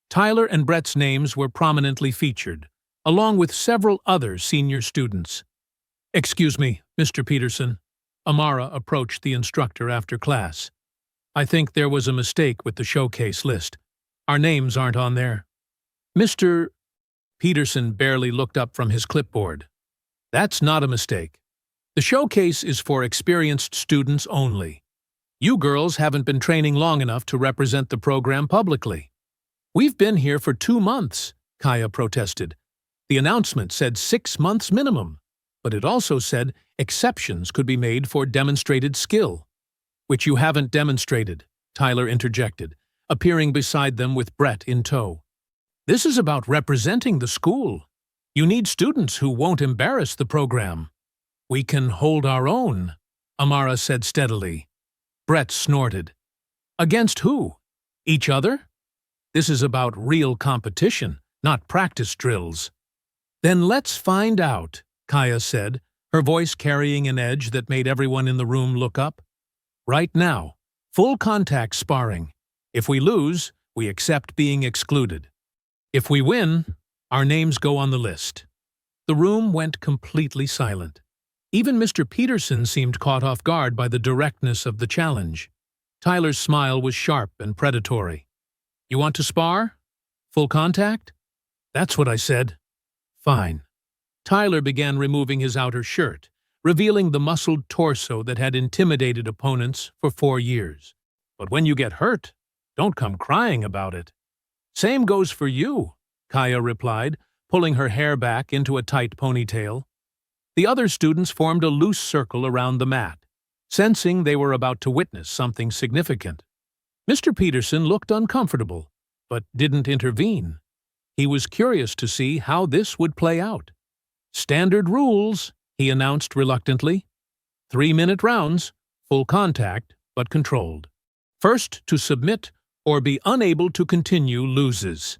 Speaker 1: Tyler and Brett's names were prominently featured, along with several other senior students. "Excuse me, Mr. Peterson." Amara approached the instructor after class. "I think there was a mistake with the showcase list. Our names aren't on there." Mr. Peterson barely looked up from his clipboard. "That's not a mistake. The showcase is for experienced students only. You girls haven't been training long enough to represent the program publicly." "We've been here for 2 months," Kaya protested. "The announcement said 6 months minimum, but it also said exceptions could be made for demonstrated skill." "Which you haven't demonstrated," Tyler interjected, appearing beside them with Brett in tow. "This is about representing the school. You need students who won't embarrass the program." "We can hold our own," Amara said steadily. Brett snorted. "Against who? Each other? This is about real competition, not practice drills." "Then let's find out," Kaya said, her voice carrying an edge that made everyone in the room look up. "Right now, full contact sparring. If we lose, we accept being excluded. If we win, our names go on the list." The room went completely silent. Even Mr. Peterson seemed caught off guard by the directness of the challenge. Tyler's smile was sharp and predatory. "You want to spar? Full contact?" "That's what I said." "Fine." Tyler began removing his outer shirt, revealing the muscled torso that had intimidated opponents for 4 years. "But when you get hurt, don't come crying about it." "Same goes for you," Kaya replied, pulling her hair back into a tight ponytail. The other students formed a loose circle around the mat, sensing they were about to witness something significant. Mr. Peterson looked uncomfortable, but didn't intervene. He was curious to see how this would play out. "Standard rules," he announced reluctantly. 3-minute rounds, full contact, but controlled. First to submit or be unable to continue loses.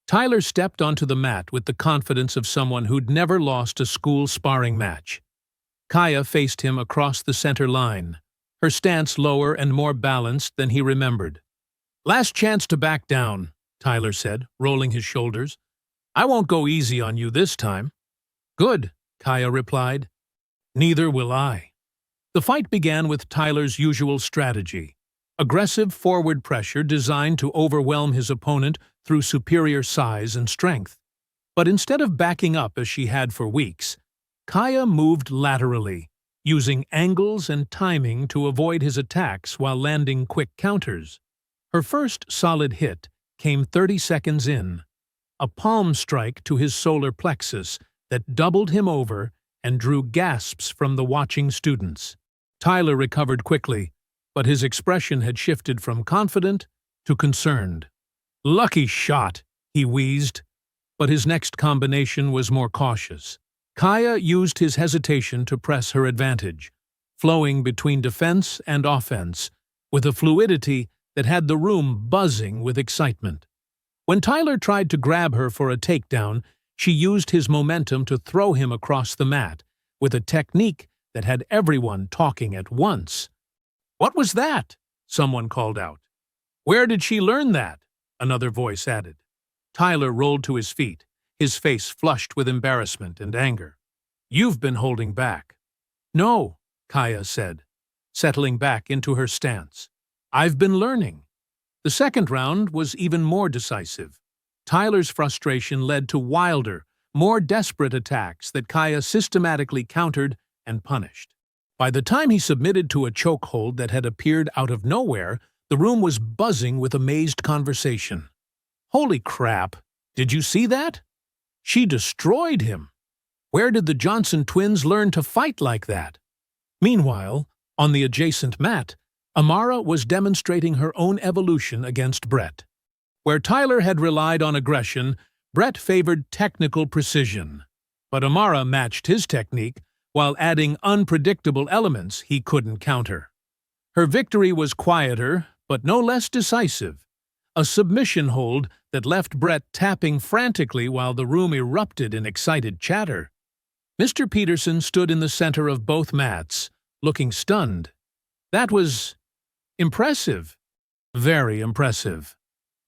Speaker 1: Tyler stepped onto the mat with the confidence of someone who'd never lost a school sparring match. Kaya faced him across the center line, her stance lower and more balanced than he remembered. "Last chance to back down," Tyler said, rolling his shoulders. "I won't go easy on you this time." "Good," Kaya replied. "Neither will I." The fight began with Tyler's usual strategy. Aggressive forward pressure designed to overwhelm his opponent through superior size and strength. But instead of backing up as she had for weeks, Kaya moved laterally, using angles and timing to avoid his attacks while landing quick counters. Her first solid hit came 30 seconds in, a palm strike to his solar plexus that doubled him over and drew gasps from the watching students. Tyler recovered quickly, but his expression had shifted from confident to concerned. "Lucky shot," he wheezed, but his next combination was more cautious. Kaya used his hesitation to press her advantage, flowing between defense and offense with a fluidity that had the room buzzing with excitement. When Tyler tried to grab her for a takedown, she used his momentum to throw him across the mat with a technique that had everyone talking at once. "What was that?" someone called out. "Where did she learn that?" another voice added. Tyler rolled to his feet, his face flushed with embarrassment and anger. "You've been holding back." "No," Kaya said, settling back into her stance. "I've been learning." The second round was even more decisive. Tyler's frustration led to wilder, more desperate attacks that Kaya systematically countered and punished. By the time he submitted to a chokehold that had appeared out of nowhere, the room was buzzing with amazed conversation. "Holy crap! Did you see that? She destroyed him! Where did the Johnson twins learn to fight like that?" Meanwhile, on the adjacent mat, Amara was demonstrating her own evolution against Brett. Where Tyler had relied on aggression, Brett favored technical precision. But Amara matched his technique while adding unpredictable elements he couldn't counter. Her victory was quieter, but no less decisive. A submission hold that left Brett tapping frantically while the room erupted in excited chatter. Mr. Peterson stood in the center of both mats, looking stunned. That was impressive. Very impressive.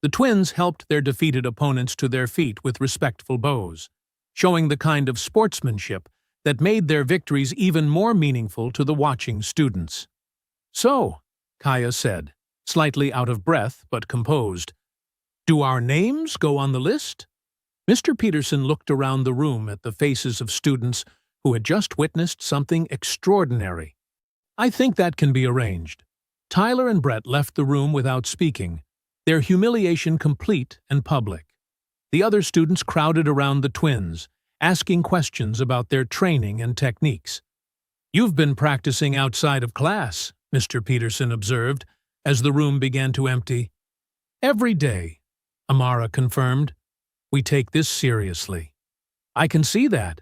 Speaker 1: The twins helped their defeated opponents to their feet with respectful bows, showing the kind of sportsmanship that made their victories even more meaningful to the watching students. "So," Kaya said, slightly out of breath but composed, "do our names go on the list?" Mr. Peterson looked around the room at the faces of students who had just witnessed something extraordinary. "I think that can be arranged." Tyler and Brett left the room without speaking, their humiliation complete and public. The other students crowded around the twins, asking questions about their training and techniques. "You've been practicing outside of class," Mr. Peterson observed, as the room began to empty. "Every day," Amara confirmed. "We take this seriously." "I can see that.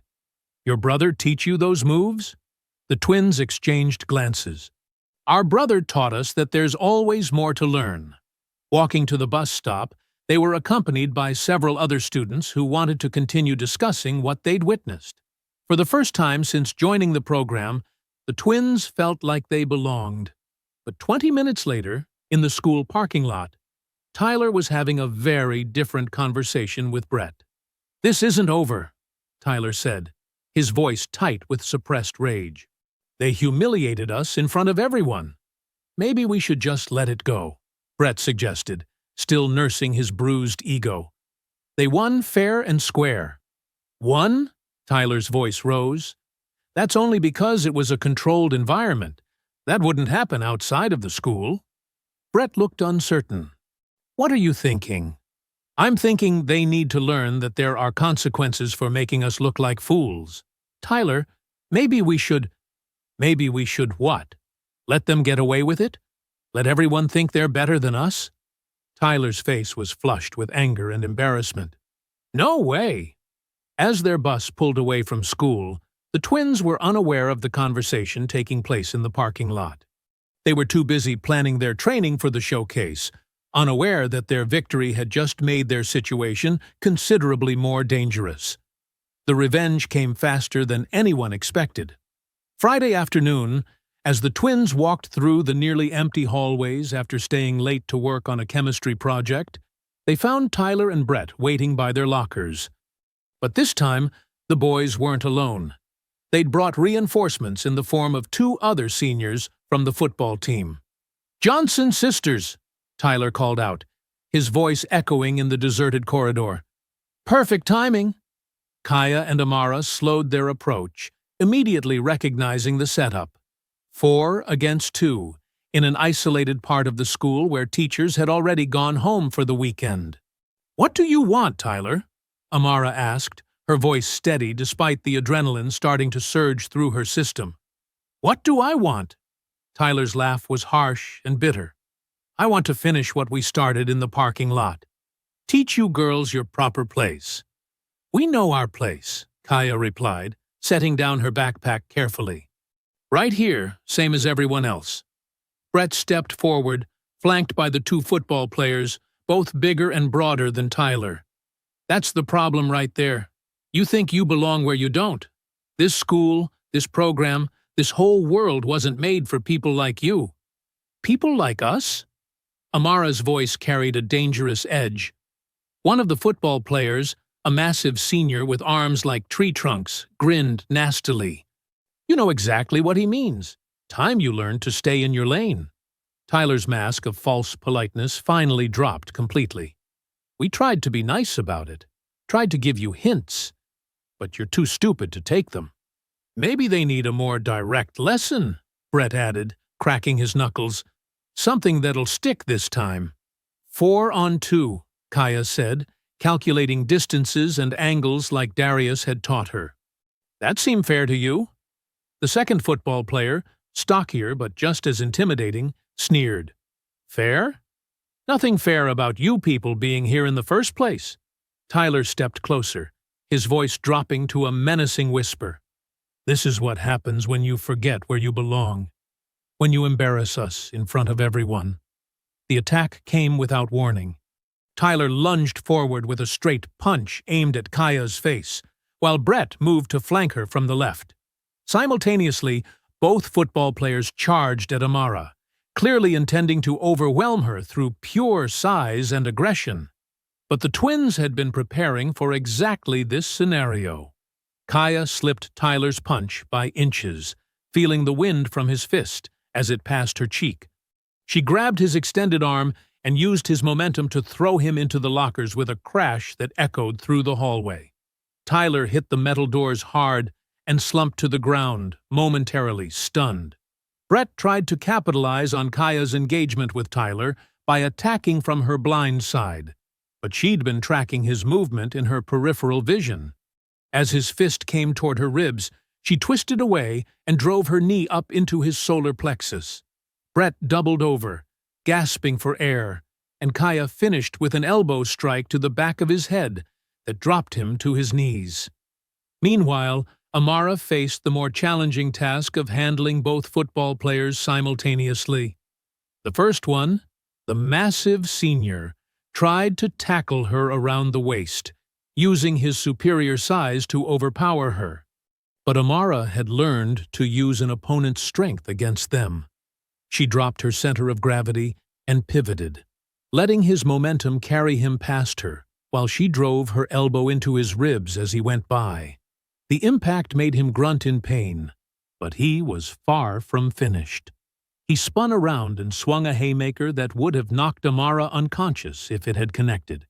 Speaker 1: Your brother teach you those moves?" The twins exchanged glances. "Our brother taught us that there's always more to learn." Walking to the bus stop, they were accompanied by several other students who wanted to continue discussing what they'd witnessed. For the first time since joining the program, the twins felt like they belonged. But 20 minutes later, in the school parking lot, Tyler was having a very different conversation with Brett. "This isn't over," Tyler said, his voice tight with suppressed rage. "They humiliated us in front of everyone. Maybe we should just let it go," Brett suggested, still nursing his bruised ego. "They won fair and square." "Won?" Tyler's voice rose. "That's only because it was a controlled environment. That wouldn't happen outside of the school." Brett looked uncertain. "What are you thinking?" "I'm thinking they need to learn that there are consequences for making us look like fools." "Tyler, maybe we should—" "Maybe we should what? Let them get away with it? Let everyone think they're better than us?" Tyler's face was flushed with anger and embarrassment. "No way!" As their bus pulled away from school, the twins were unaware of the conversation taking place in the parking lot. They were too busy planning their training for the showcase, unaware that their victory had just made their situation considerably more dangerous. The revenge came faster than anyone expected. Friday afternoon, as the twins walked through the nearly empty hallways after staying late to work on a chemistry project, they found Tyler and Brett waiting by their lockers. But this time, the boys weren't alone. They'd brought reinforcements in the form of 2 other seniors from the football team. "Johnson sisters," Tyler called out, his voice echoing in the deserted corridor. "Perfect timing." Kaya and Amara slowed their approach, immediately recognizing the setup. 4 against 2, in an isolated part of the school where teachers had already gone home for the weekend. "What do you want, Tyler?" Amara asked, her voice steady despite the adrenaline starting to surge through her system. "What do I want?" Tyler's laugh was harsh and bitter. "I want to finish what we started in the parking lot. Teach you girls your proper place." "We know our place," Kaya replied, setting down her backpack carefully. "Right here, same as everyone else." Brett stepped forward, flanked by the 2 football players, both bigger and broader than Tyler. "That's the problem right there. You think you belong where you don't. This school, this program, this whole world wasn't made for people like you." "People like us?" Amara's voice carried a dangerous edge. One of the football players, a massive senior with arms like tree trunks, grinned nastily. "You know exactly what he means. Time you learned to stay in your lane." Tyler's mask of false politeness finally dropped completely. "We tried to be nice about it, tried to give you hints, but you're too stupid to take them." "Maybe they need a more direct lesson," Brett added, cracking his knuckles. "Something that'll stick this time." 4 on 2, Kaya said, calculating distances and angles like Darius had taught her. "That seemed fair to you?" The second football player, stockier but just as intimidating, sneered. "Fair? Nothing fair about you people being here in the first place." Tyler stepped closer, his voice dropping to a menacing whisper. "This is what happens when you forget where you belong. When you embarrass us in front of everyone." The attack came without warning. Tyler lunged forward with a straight punch aimed at Kaya's face, while Brett moved to flank her from the left. Simultaneously, both football players charged at Amara, clearly intending to overwhelm her through pure size and aggression. But the twins had been preparing for exactly this scenario. Kaya slipped Tyler's punch by inches, feeling the wind from his fist as it passed her cheek. She grabbed his extended arm and used his momentum to throw him into the lockers with a crash that echoed through the hallway. Tyler hit the metal doors hard and slumped to the ground, momentarily stunned. Brett tried to capitalize on Kaya's engagement with Tyler by attacking from her blind side, but she'd been tracking his movement in her peripheral vision. As his fist came toward her ribs, she twisted away and drove her knee up into his solar plexus. Brett doubled over, gasping for air, and Kaya finished with an elbow strike to the back of his head that dropped him to his knees. Meanwhile, Amara faced the more challenging task of handling both football players simultaneously. The first one, the massive senior, tried to tackle her around the waist, using his superior size to overpower her. But Amara had learned to use an opponent's strength against them. She dropped her center of gravity and pivoted, letting his momentum carry him past her, while she drove her elbow into his ribs as he went by. The impact made him grunt in pain, but he was far from finished. He spun around and swung a haymaker that would have knocked Amara unconscious if it had connected.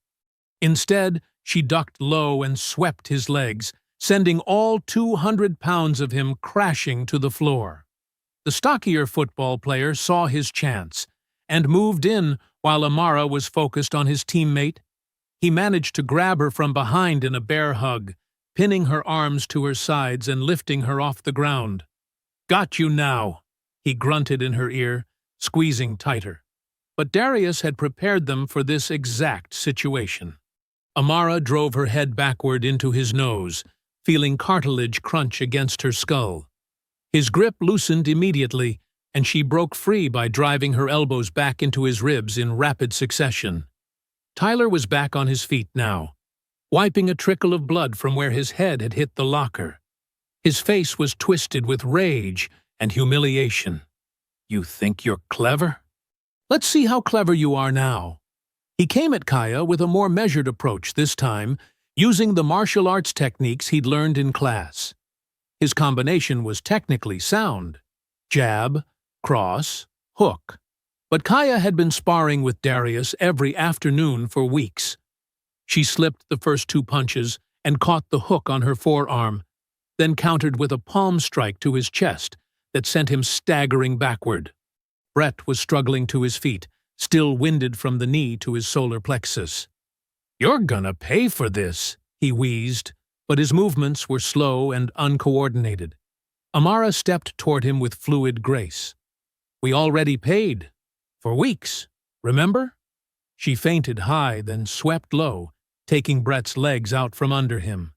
Speaker 1: Instead, she ducked low and swept his legs, sending all 200 pounds of him crashing to the floor. The stockier football player saw his chance and moved in while Amara was focused on his teammate. He managed to grab her from behind in a bear hug, pinning her arms to her sides and lifting her off the ground. "Got you now," he grunted in her ear, squeezing tighter. But Darius had prepared them for this exact situation. Amara drove her head backward into his nose, feeling cartilage crunch against her skull. His grip loosened immediately, and she broke free by driving her elbows back into his ribs in rapid succession. Tyler was back on his feet now, wiping a trickle of blood from where his head had hit the locker. His face was twisted with rage and humiliation. "You think you're clever? Let's see how clever you are now." He came at Kaya with a more measured approach this time, using the martial arts techniques he'd learned in class. His combination was technically sound: jab, cross, hook. But Kaya had been sparring with Darius every afternoon for weeks. She slipped the first 2 punches and caught the hook on her forearm, then countered with a palm strike to his chest that sent him staggering backward. Brett was struggling to his feet, still winded from the knee to his solar plexus. "You're gonna pay for this," he wheezed, but his movements were slow and uncoordinated. Amara stepped toward him with fluid grace. "We already paid. For weeks, remember?" She feinted high, then swept low, taking Brett's legs out from under him.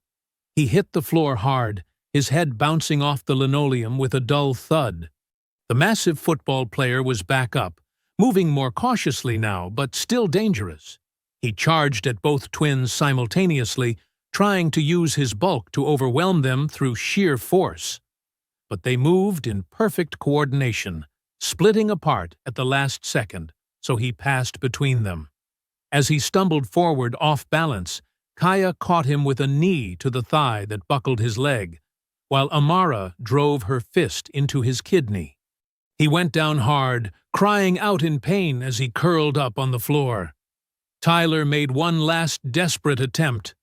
Speaker 1: He hit the floor hard, his head bouncing off the linoleum with a dull thud. The massive football player was back up, moving more cautiously now, but still dangerous. He charged at both twins simultaneously, trying to use his bulk to overwhelm them through sheer force. But they moved in perfect coordination, splitting apart at the last second, so he passed between them. As he stumbled forward off balance, Kaya caught him with a knee to the thigh that buckled his leg, while Amara drove her fist into his kidney. He went down hard, crying out in pain as he curled up on the floor. Tyler made one last desperate attempt,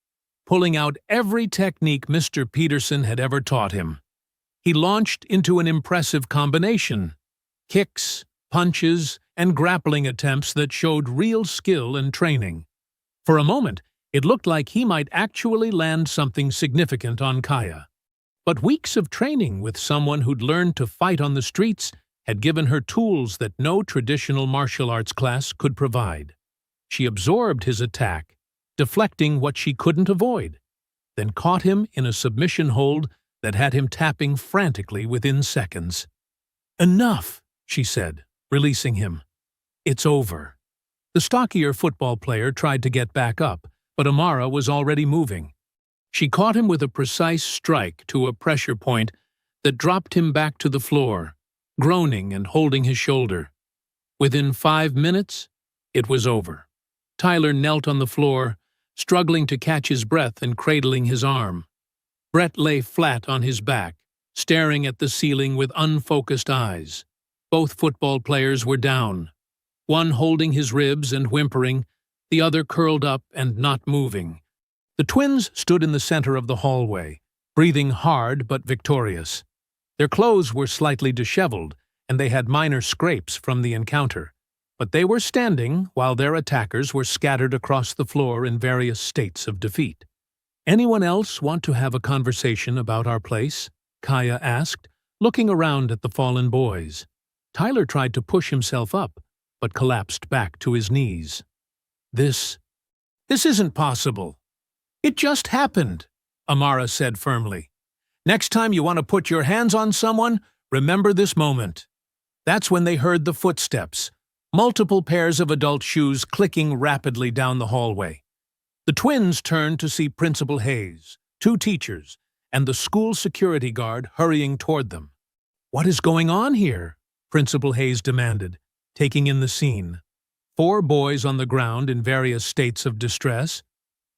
Speaker 1: pulling out every technique Mr. Peterson had ever taught him. He launched into an impressive combination: kicks, punches, and grappling attempts that showed real skill and training. For a moment, it looked like he might actually land something significant on Kaya. But weeks of training with someone who'd learned to fight on the streets had given her tools that no traditional martial arts class could provide. She absorbed his attack, deflecting what she couldn't avoid, then caught him in a submission hold that had him tapping frantically within seconds. "Enough," she said, releasing him. "It's over." The stockier football player tried to get back up, but Amara was already moving. She caught him with a precise strike to a pressure point that dropped him back to the floor, groaning and holding his shoulder. Within 5 minutes, it was over. Tyler knelt on the floor, struggling to catch his breath and cradling his arm. Brett lay flat on his back, staring at the ceiling with unfocused eyes. Both football players were down, one holding his ribs and whimpering, the other curled up and not moving. The twins stood in the center of the hallway, breathing hard but victorious. Their clothes were slightly disheveled, and they had minor scrapes from the encounter, but they were standing while their attackers were scattered across the floor in various states of defeat. "Anyone else want to have a conversation about our place?" Kaya asked, looking around at the fallen boys. Tyler tried to push himself up, but collapsed back to his knees. This isn't possible." "It just happened," Amara said firmly. "Next time you want to put your hands on someone, remember this moment." That's when they heard the footsteps, multiple pairs of adult shoes clicking rapidly down the hallway. The twins turned to see Principal Hayes, 2 teachers, and the school security guard hurrying toward them. "What is going on here?" Principal Hayes demanded, taking in the scene. 4 boys on the ground in various states of distress,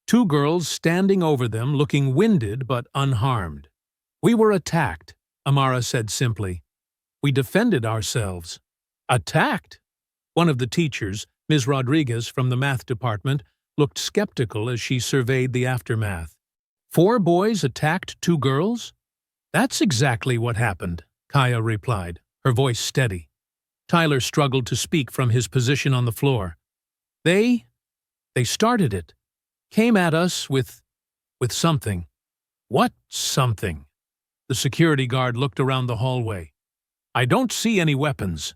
Speaker 1: 2 girls standing over them looking winded but unharmed. "We were attacked," Amara said simply. "We defended ourselves." "Attacked?" One of the teachers, Ms. Rodriguez from the math department, looked skeptical as she surveyed the aftermath. 4 boys attacked 2 girls? "That's exactly what happened," Kaya replied, her voice steady. Tyler struggled to speak from his position on the floor. They started it. Came at us with something." "What something?" The security guard looked around the hallway. "I don't see any weapons."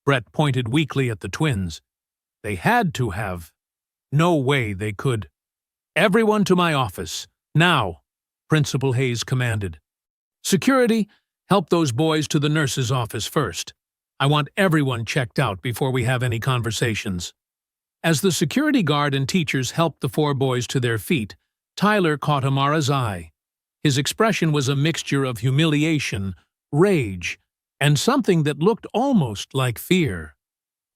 Speaker 1: Brett pointed weakly at the twins. "They had to have. No way they could." "Everyone to my office, now," Principal Hayes commanded. "Security, help those boys to the nurse's office first. I want everyone checked out before we have any conversations." As the security guard and teachers helped the 4 boys to their feet, Tyler caught Amara's eye. His expression was a mixture of humiliation, rage, and something that looked almost like fear.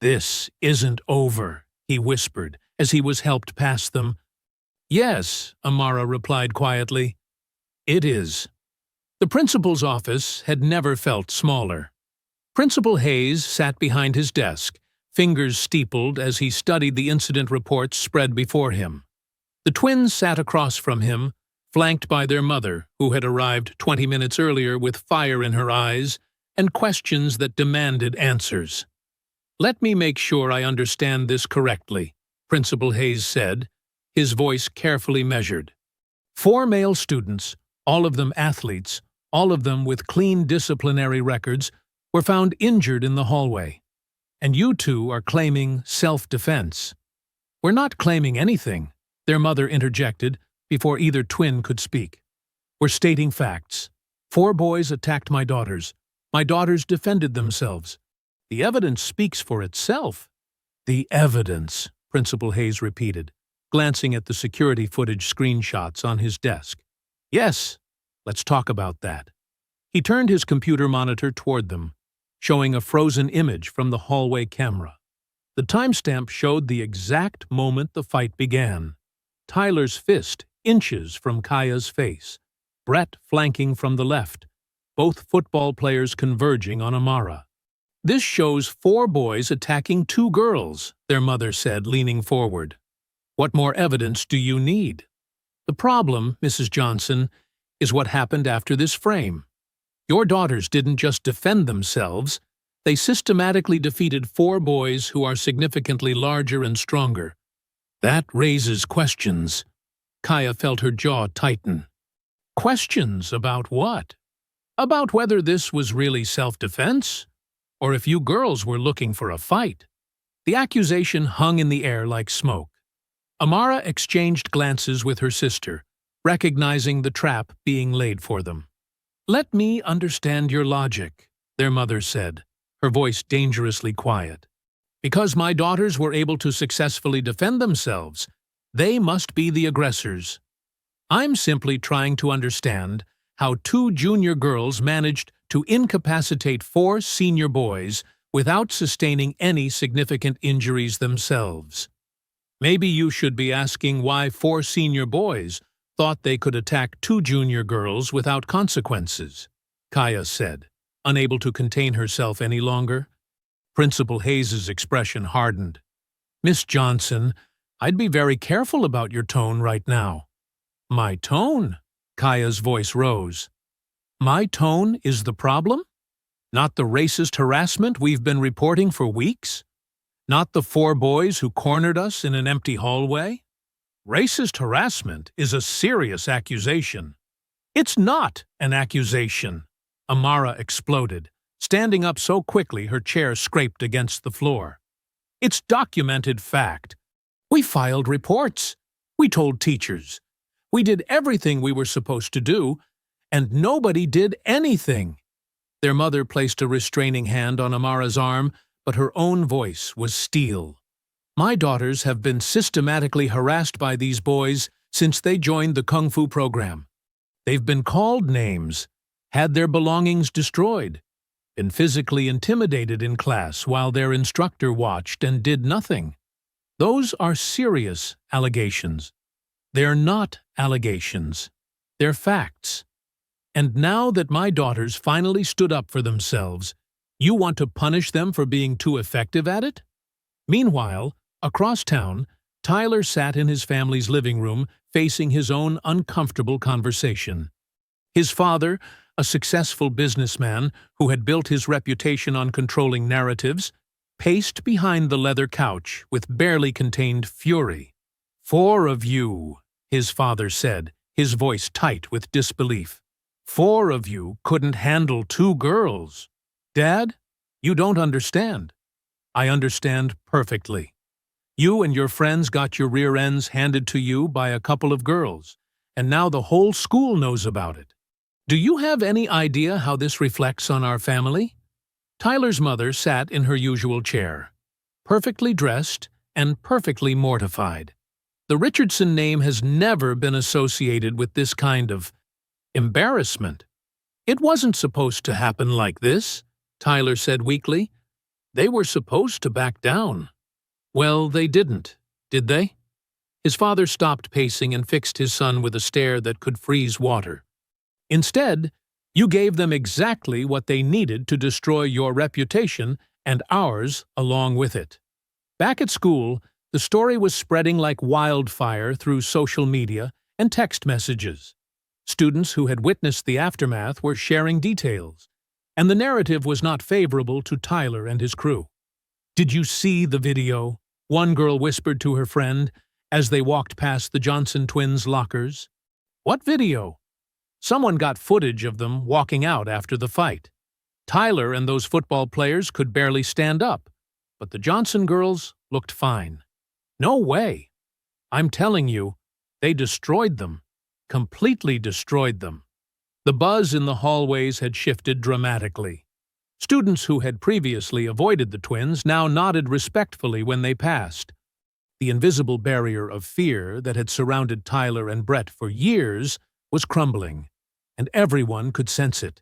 Speaker 1: "This isn't over," he whispered as he was helped past them. "Yes," Amara replied quietly. "It is." The principal's office had never felt smaller. Principal Hayes sat behind his desk, fingers steepled as he studied the incident reports spread before him. The twins sat across from him, flanked by their mother, who had arrived 20 minutes earlier with fire in her eyes and questions that demanded answers. "Let me make sure I understand this correctly," Principal Hayes said, his voice carefully measured. 4 male students, all of them athletes, all of them with clean disciplinary records, were found injured in the hallway. And you 2 are claiming self-defense. "We're not claiming anything," their mother interjected before either twin could speak. "We're stating facts. 4 boys attacked my daughters. My daughters defended themselves. The evidence speaks for itself." "The evidence," Principal Hayes repeated, glancing at the security footage screenshots on his desk. "Yes, let's talk about that." He turned his computer monitor toward them, showing a frozen image from the hallway camera. The timestamp showed the exact moment the fight began. Tyler's fist inches from Kaya's face, Brett flanking from the left, both football players converging on Amara. This shows 4 boys attacking 2 girls, their mother said, leaning forward. What more evidence do you need? The problem, Mrs. Johnson, is what happened after this frame. Your daughters didn't just defend themselves, they systematically defeated 4 boys who are significantly larger and stronger. That raises questions. Kaya felt her jaw tighten. Questions about what? About whether this was really self-defense, or if you girls were looking for a fight. The accusation hung in the air like smoke. Amara exchanged glances with her sister, recognizing the trap being laid for them. Let me understand your logic, their mother said, her voice dangerously quiet. Because my daughters were able to successfully defend themselves, they must be the aggressors. I'm simply trying to understand how 2 junior girls managed to incapacitate 4 senior boys without sustaining any significant injuries themselves. Maybe you should be asking why 4 senior boys thought they could attack 2 junior girls without consequences, Kaya said, unable to contain herself any longer. Principal Hayes's expression hardened. Miss Johnson, I'd be very careful about your tone right now. My tone? Kaya's voice rose. My tone is the problem? Not the racist harassment we've been reporting for weeks? Not the 4 boys who cornered us in an empty hallway? Racist harassment is a serious accusation. It's not an accusation, Amara exploded, standing up so quickly her chair scraped against the floor. It's documented fact. We filed reports. We told teachers. We did everything we were supposed to do, and nobody did anything. Their mother placed a restraining hand on Amara's arm, but her own voice was steel. My daughters have been systematically harassed by these boys since they joined the Kung Fu program. They've been called names, had their belongings destroyed, been physically intimidated in class while their instructor watched and did nothing. Those are serious allegations. They're not allegations. They're facts. And now that my daughters finally stood up for themselves, you want to punish them for being too effective at it? Meanwhile, across town, Tyler sat in his family's living room facing his own uncomfortable conversation. His father, a successful businessman who had built his reputation on controlling narratives, paced behind the leather couch with barely contained fury. 4 of you, his father said, his voice tight with disbelief. 4 of you couldn't handle 2 girls. Dad, you don't understand. I understand perfectly. You and your friends got your rear ends handed to you by a couple of girls, and now the whole school knows about it. Do you have any idea how this reflects on our family? Tyler's mother sat in her usual chair, perfectly dressed and perfectly mortified. The Richardson name has never been associated with this kind of embarrassment. It wasn't supposed to happen like this, Tyler said weakly. They were supposed to back down. Well, they didn't, did they? His father stopped pacing and fixed his son with a stare that could freeze water. Instead, you gave them exactly what they needed to destroy your reputation and ours along with it. Back at school, the story was spreading like wildfire through social media and text messages. Students who had witnessed the aftermath were sharing details, and the narrative was not favorable to Tyler and his crew. Did you see the video? One girl whispered to her friend as they walked past the Johnson twins' lockers. What video? Someone got footage of them walking out after the fight. Tyler and those football players could barely stand up, but the Johnson girls looked fine. No way. I'm telling you, they destroyed them. Completely destroyed them. The buzz in the hallways had shifted dramatically. Students who had previously avoided the twins now nodded respectfully when they passed. The invisible barrier of fear that had surrounded Tyler and Brett for years was crumbling, and everyone could sense it.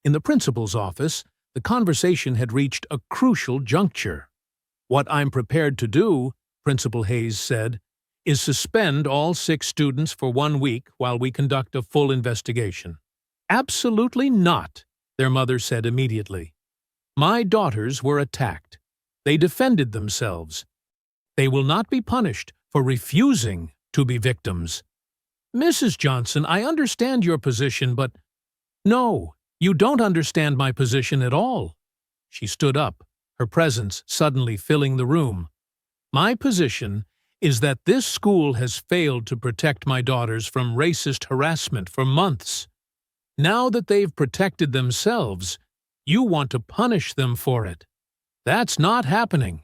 Speaker 1: In the principal's office, the conversation had reached a crucial juncture. What I'm prepared to do, Principal Hayes said, is suspend all 6 students for 1 week while we conduct a full investigation. Absolutely not, their mother said immediately. My daughters were attacked. They defended themselves. They will not be punished for refusing to be victims. Mrs. Johnson, I understand your position, but— No, you don't understand my position at all. She stood up, her presence suddenly filling the room. My position is that this school has failed to protect my daughters from racist harassment for months. Now that they've protected themselves, you want to punish them for it. That's not happening.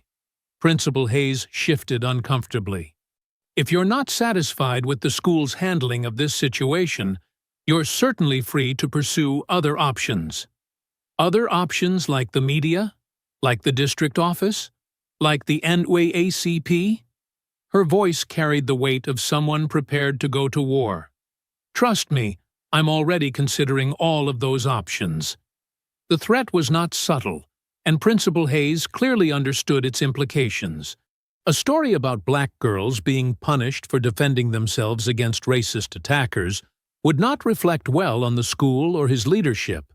Speaker 1: Principal Hayes shifted uncomfortably. If you're not satisfied with the school's handling of this situation, you're certainly free to pursue other options. Other options like the media, like the district office, like the NAACP? Her voice carried the weight of someone prepared to go to war. Trust me, I'm already considering all of those options. The threat was not subtle, and Principal Hayes clearly understood its implications. A story about black girls being punished for defending themselves against racist attackers would not reflect well on the school or his leadership.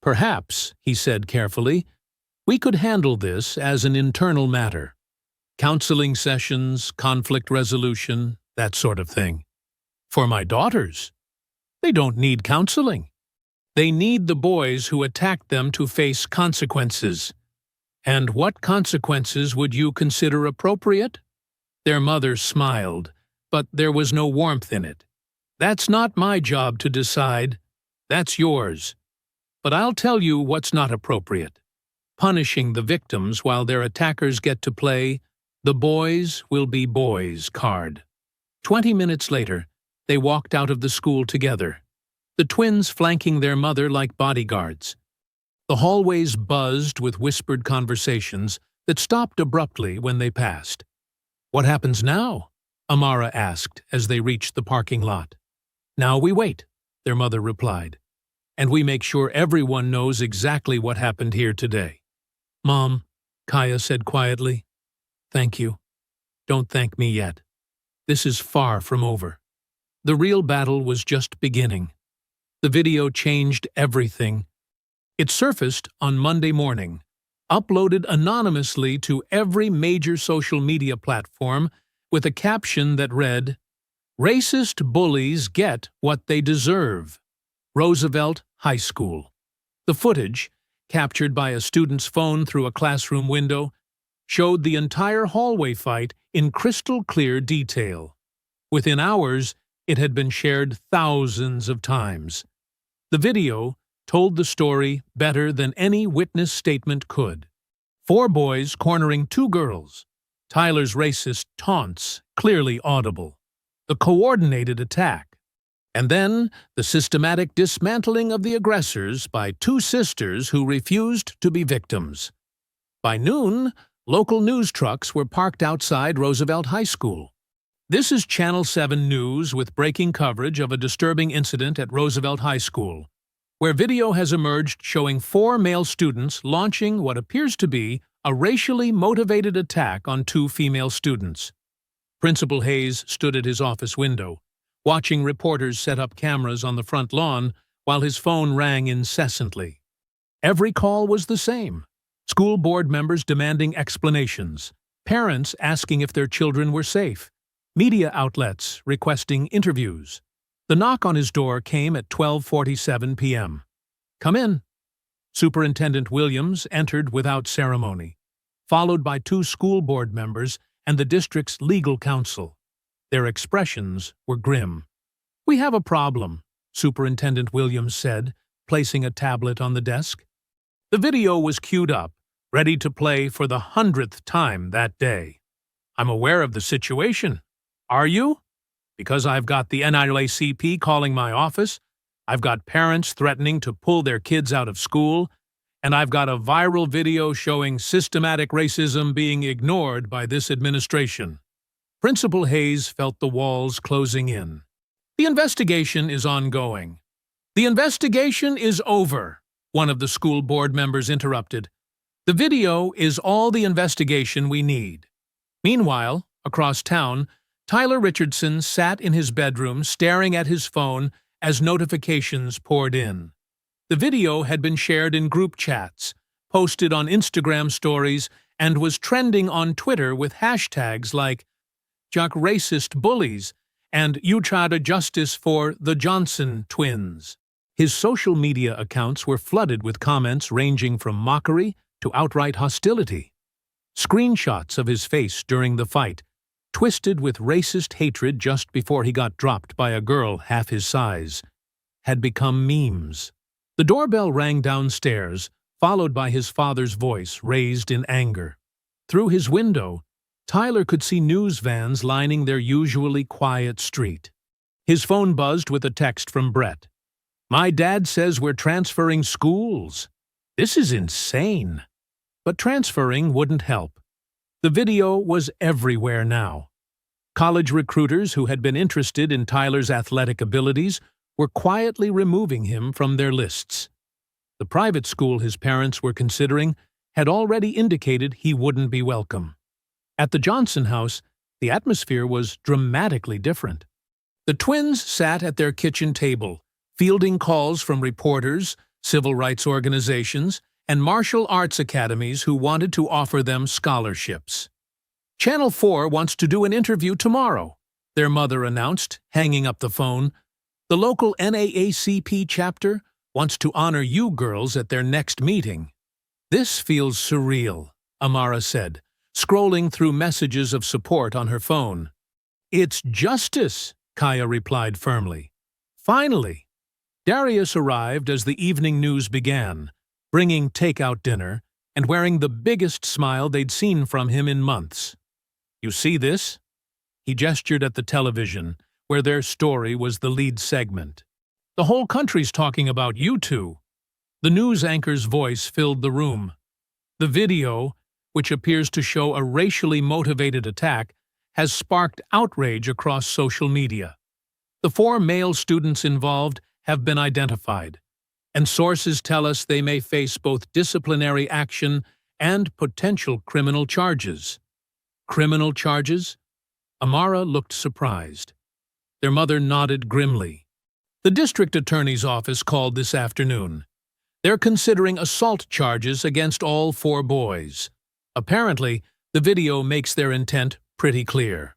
Speaker 1: Perhaps, he said carefully, we could handle this as an internal matter. Counseling sessions, conflict resolution, that sort of thing. For my daughters, they don't need counseling. They need the boys who attacked them to face consequences. And what consequences would you consider appropriate? Their mother smiled, but there was no warmth in it. That's not my job to decide. That's yours. But I'll tell you what's not appropriate. Punishing the victims while their attackers get to play the boys will be boys card. 20 minutes later, they walked out of the school together, the twins flanking their mother like bodyguards. The hallways buzzed with whispered conversations that stopped abruptly when they passed. What happens now? Amara asked as they reached the parking lot. Now we wait, their mother replied, and we make sure everyone knows exactly what happened here today. Mom, Kaya said quietly, thank you. Don't thank me yet. This is far from over. The real battle was just beginning. The video changed everything. It surfaced on Monday morning, uploaded anonymously to every major social media platform with a caption that read, "Racist bullies get what they deserve. Roosevelt High School." The footage, captured by a student's phone through a classroom window, showed the entire hallway fight in crystal-clear detail. Within hours, it had been shared thousands of times. The video told the story better than any witness statement could. 4 boys cornering 2 girls. Tyler's racist taunts clearly audible. The coordinated attack. And then the systematic dismantling of the aggressors by 2 sisters who refused to be victims. By noon, local news trucks were parked outside Roosevelt High School. This is Channel 7 News with breaking coverage of a disturbing incident at Roosevelt High School, where video has emerged showing 4 male students launching what appears to be a racially motivated attack on 2 female students. Principal Hayes stood at his office window, watching reporters set up cameras on the front lawn while his phone rang incessantly. Every call was the same. School board members demanding explanations, parents asking if their children were safe, media outlets requesting interviews. The knock on his door came at 12:47 p.m. "Come in." Superintendent Williams entered without ceremony, followed by 2 school board members and the district's legal counsel. Their expressions were grim. "We have a problem," Superintendent Williams said, placing a tablet on the desk. The video was queued up, ready to play for the 100th time that day. "I'm aware of the situation. Are you? Because I've got the NAACP calling my office, I've got parents threatening to pull their kids out of school, and I've got a viral video showing systematic racism being ignored by this administration." Principal Hayes felt the walls closing in. "The investigation is ongoing." "The investigation is over," one of the school board members interrupted. "The video is all the investigation we need." Meanwhile, across town, Tyler Richardson sat in his bedroom staring at his phone as notifications poured in. The video had been shared in group chats, posted on Instagram stories, and was trending on Twitter with hashtags like "Jock Racist Bullies" and "Utah Justice for the Johnson Twins." His social media accounts were flooded with comments ranging from mockery to outright hostility. Screenshots of his face during the fight, twisted with racist hatred just before he got dropped by a girl half his size, had become memes. The doorbell rang downstairs, followed by his father's voice raised in anger. Through his window, Tyler could see news vans lining their usually quiet street. His phone buzzed with a text from Brett. "My dad says we're transferring schools. This is insane." But transferring wouldn't help. The video was everywhere now. College recruiters who had been interested in Tyler's athletic abilities were quietly removing him from their lists. The private school his parents were considering had already indicated he wouldn't be welcome. At the Johnson house, the atmosphere was dramatically different. The twins sat at their kitchen table, fielding calls from reporters, civil rights organizations, and martial arts academies who wanted to offer them scholarships. "Channel 4 wants to do an interview tomorrow," their mother announced, hanging up the phone. "The local NAACP chapter wants to honor you girls at their next meeting." "This feels surreal," Amara said, scrolling through messages of support on her phone. "It's justice," Kaya replied firmly. Finally, Darius arrived as the evening news began, bringing takeout dinner and wearing the biggest smile they'd seen from him in months. "You see this?" He gestured at the television, where their story was the lead segment. "The whole country's talking about you two." The news anchor's voice filled the room. The video, which appears to show a racially motivated attack, has sparked outrage across social media. The 4 male students involved have been identified, and sources tell us they may face both disciplinary action and potential criminal charges. Criminal charges? Amara looked surprised. Their mother nodded grimly. The district attorney's office called this afternoon. They're considering assault charges against all 4 boys. Apparently, the video makes their intent pretty clear.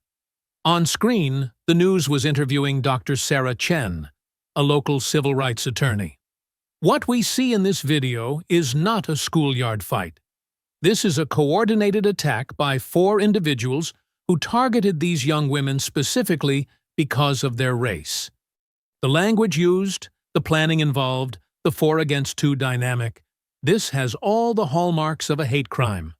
Speaker 1: On screen, the news was interviewing Dr. Sarah Chen, a local civil rights attorney. "What we see in this video is not a schoolyard fight. This is a coordinated attack by 4 individuals who targeted these young women specifically because of their race. The language used, the planning involved, the 4 against 2 dynamic, this has all the hallmarks of a hate crime."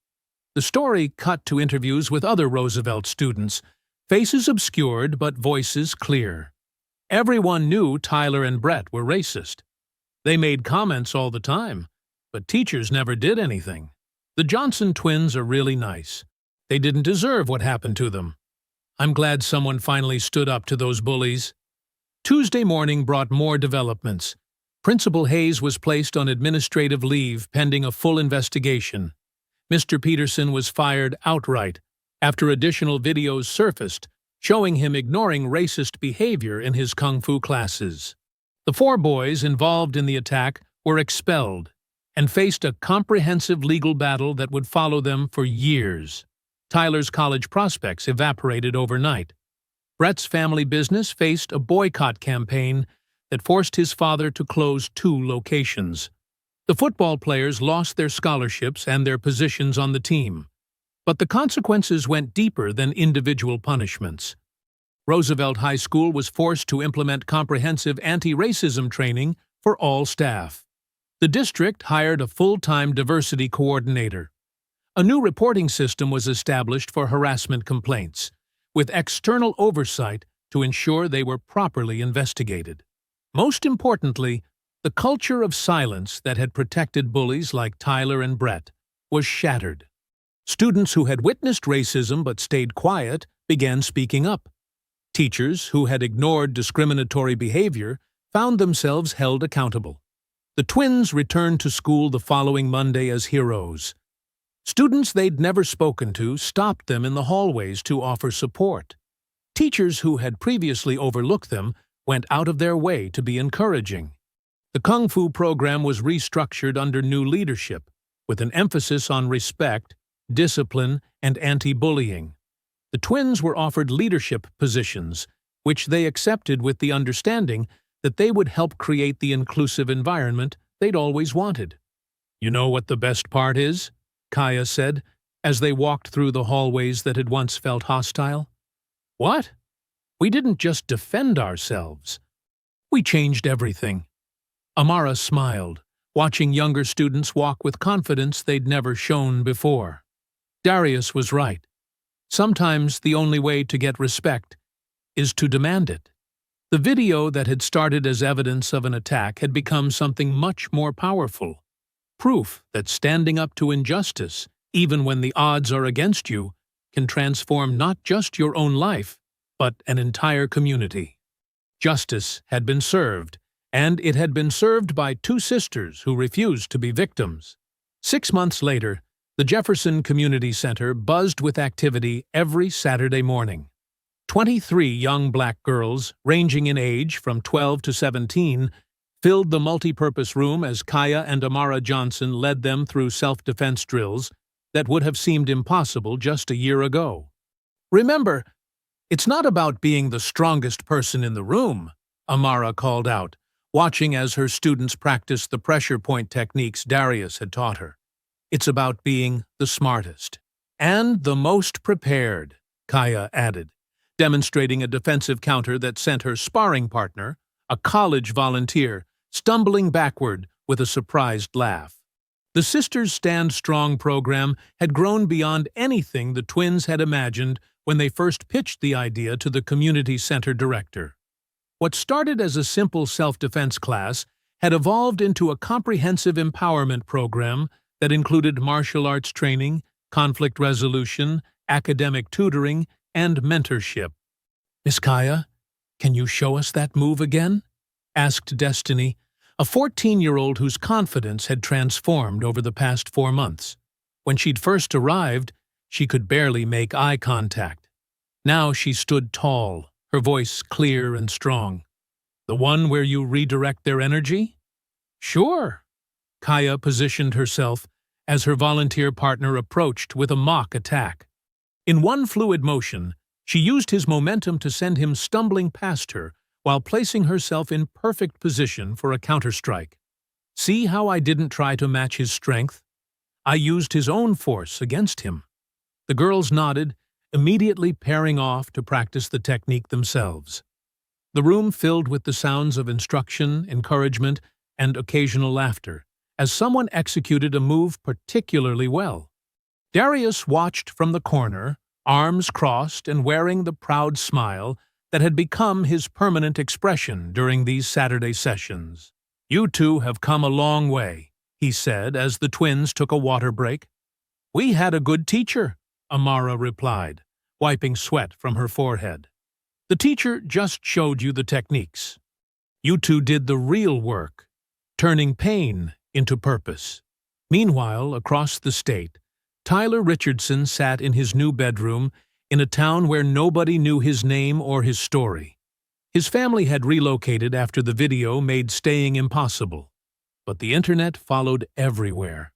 Speaker 1: The story cut to interviews with other Roosevelt students, faces obscured but voices clear. Everyone knew Tyler and Brett were racist. They made comments all the time, but teachers never did anything. The Johnson twins are really nice. They didn't deserve what happened to them. I'm glad someone finally stood up to those bullies. Tuesday morning brought more developments. Principal Hayes was placed on administrative leave pending a full investigation. Mr. Peterson was fired outright after additional videos surfaced showing him ignoring racist behavior in his kung fu classes. The 4 boys involved in the attack were expelled and faced a comprehensive legal battle that would follow them for years. Tyler's college prospects evaporated overnight. Brett's family business faced a boycott campaign that forced his father to close 2 locations. The football players lost their scholarships and their positions on the team. But the consequences went deeper than individual punishments. Roosevelt High School was forced to implement comprehensive anti-racism training for all staff. The district hired a full-time diversity coordinator. A new reporting system was established for harassment complaints, with external oversight to ensure they were properly investigated. Most importantly, the culture of silence that had protected bullies like Tyler and Brett was shattered. Students who had witnessed racism but stayed quiet began speaking up. Teachers who had ignored discriminatory behavior found themselves held accountable. The twins returned to school the following Monday as heroes. Students they'd never spoken to stopped them in the hallways to offer support. Teachers who had previously overlooked them went out of their way to be encouraging. The Kung Fu program was restructured under new leadership, with an emphasis on respect, discipline, and anti-bullying. The twins were offered leadership positions, which they accepted with the understanding that they would help create the inclusive environment they'd always wanted. "You know what the best part is?" Kaya said, as they walked through the hallways that had once felt hostile. "What? We didn't just defend ourselves. We changed everything." Amara smiled, watching younger students walk with confidence they'd never shown before. Darius was right. Sometimes the only way to get respect is to demand it. The video that had started as evidence of an attack had become something much more powerful. Proof that standing up to injustice, even when the odds are against you, can transform not just your own life, but an entire community. Justice had been served, and it had been served by two sisters who refused to be victims. 6 months later, the Jefferson Community Center buzzed with activity every Saturday morning. 23 young black girls, ranging in age from 12 to 17, filled the multi-purpose room as Kaya and Amara Johnson led them through self-defense drills that would have seemed impossible just a year ago. "Remember, it's not about being the strongest person in the room," Amara called out, watching as her students practiced the pressure point techniques Darius had taught her. "It's about being the smartest. And the most prepared," Kaya added, demonstrating a defensive counter that sent her sparring partner, a college volunteer, stumbling backward with a surprised laugh. The Sisters Stand Strong program had grown beyond anything the twins had imagined when they first pitched the idea to the community center director. What started as a simple self-defense class had evolved into a comprehensive empowerment program that included martial arts training, conflict resolution, academic tutoring, and mentorship. "Miss Kaya, can you show us that move again?" asked Destiny, a 14-year-old whose confidence had transformed over the past 4 months. When she'd first arrived, she could barely make eye contact. Now she stood tall, her voice clear and strong. "The one where you redirect their energy?" "Sure." Kaya positioned herself as her volunteer partner approached with a mock attack. In one fluid motion, she used his momentum to send him stumbling past her while placing herself in perfect position for a counterstrike. "See how I didn't try to match his strength? I used his own force against him." The girls nodded, immediately pairing off to practice the technique themselves. The room filled with the sounds of instruction, encouragement, and occasional laughter, as someone executed a move particularly well. Darius watched from the corner, arms crossed and wearing the proud smile that had become his permanent expression during these Saturday sessions. "You two have come a long way," he said as the twins took a water break. "We had a good teacher," Amara replied, wiping sweat from her forehead. "The teacher just showed you the techniques. You two did the real work, turning pain into purpose." Meanwhile, across the state, Tyler Richardson sat in his new bedroom in a town where nobody knew his name or his story. His family had relocated after the video made staying impossible. But the internet followed everywhere.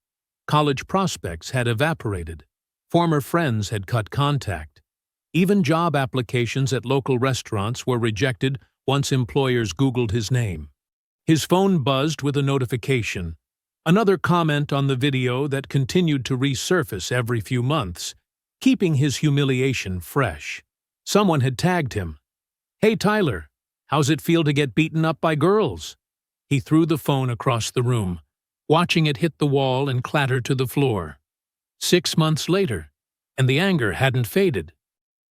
Speaker 1: College prospects had evaporated. Former friends had cut contact. Even job applications at local restaurants were rejected once employers Googled his name. His phone buzzed with a notification. Another comment on the video that continued to resurface every few months, keeping his humiliation fresh. Someone had tagged him. "Hey Tyler, how's it feel to get beaten up by girls?" He threw the phone across the room, watching it hit the wall and clatter to the floor. 6 months later, and the anger hadn't faded.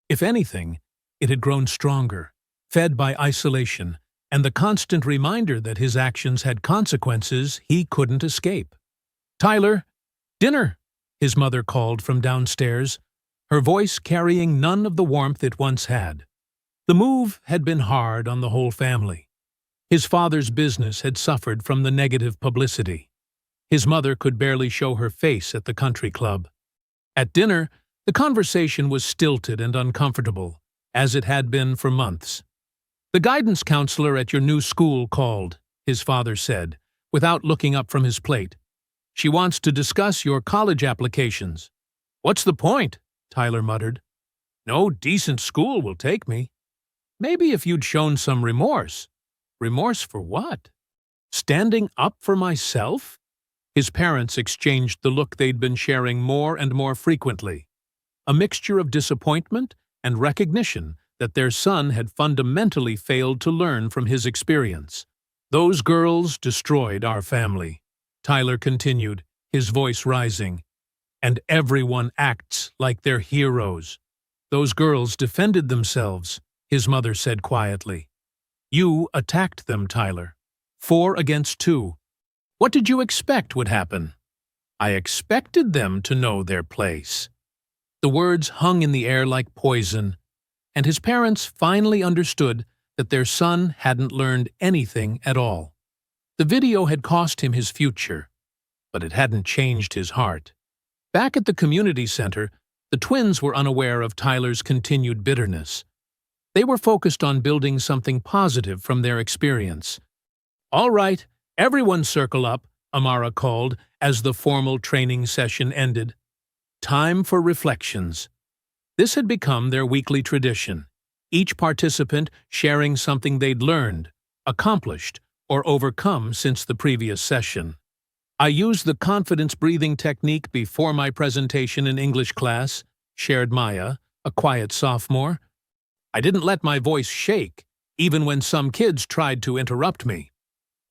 Speaker 1: If anything, it had grown stronger, fed by isolation and the constant reminder that his actions had consequences he couldn't escape. "Tyler, dinner," his mother called from downstairs, her voice carrying none of the warmth it once had. The move had been hard on the whole family. His father's business had suffered from the negative publicity. His mother could barely show her face at the country club. At dinner, the conversation was stilted and uncomfortable, as it had been for months. "The guidance counselor at your new school called," his father said, without looking up from his plate. She wants to discuss your college applications. What's the point? Tyler muttered. No decent school will take me. Maybe if you'd shown some remorse. Remorse for what? Standing up for myself? His parents exchanged the look they'd been sharing more and more frequently. A mixture of disappointment and recognition that their son had fundamentally failed to learn from his experience. Those girls destroyed our family, Tyler continued, his voice rising. And everyone acts like they're heroes. Those girls defended themselves, his mother said quietly. You attacked them, Tyler. 4 against 2. What did you expect would happen? I expected them to know their place. The words hung in the air like poison, and his parents finally understood that their son hadn't learned anything at all. The video had cost him his future, but it hadn't changed his heart. Back at the community center, the twins were unaware of Tyler's continued bitterness. They were focused on building something positive from their experience. All right, everyone circle up, Amara called as the formal training session ended. Time for reflections. This had become their weekly tradition, each participant sharing something they'd learned, accomplished, or overcome since the previous session. I used the confidence breathing technique before my presentation in English class, shared Maya, a quiet sophomore. I didn't let my voice shake, even when some kids tried to interrupt me.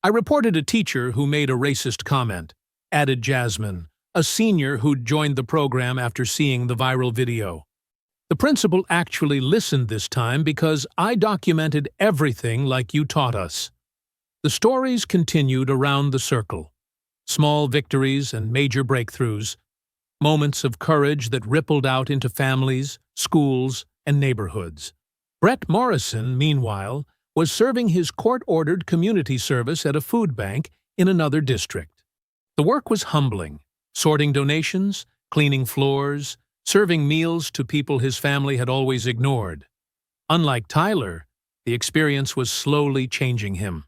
Speaker 1: I reported a teacher who made a racist comment, added Jasmine, a senior who'd joined the program after seeing the viral video. The principal actually listened this time because I documented everything like you taught us. The stories continued around the circle. Small victories and major breakthroughs, moments of courage that rippled out into families, schools, and neighborhoods. Brett Morrison, meanwhile, was serving his court-ordered community service at a food bank in another district. The work was humbling, sorting donations, cleaning floors, serving meals to people his family had always ignored. Unlike Tyler, the experience was slowly changing him.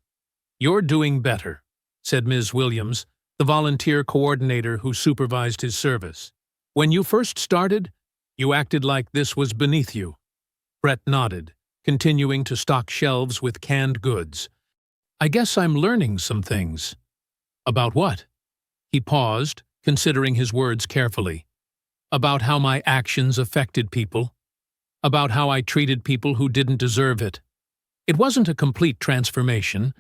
Speaker 1: You're doing better, said Ms. Williams, the volunteer coordinator who supervised his service. When you first started, you acted like this was beneath you. Brett nodded, continuing to stock shelves with canned goods. I guess I'm learning some things. About what? He paused, considering his words carefully. About how my actions affected people. About how I treated people who didn't deserve it. It wasn't a complete transformation.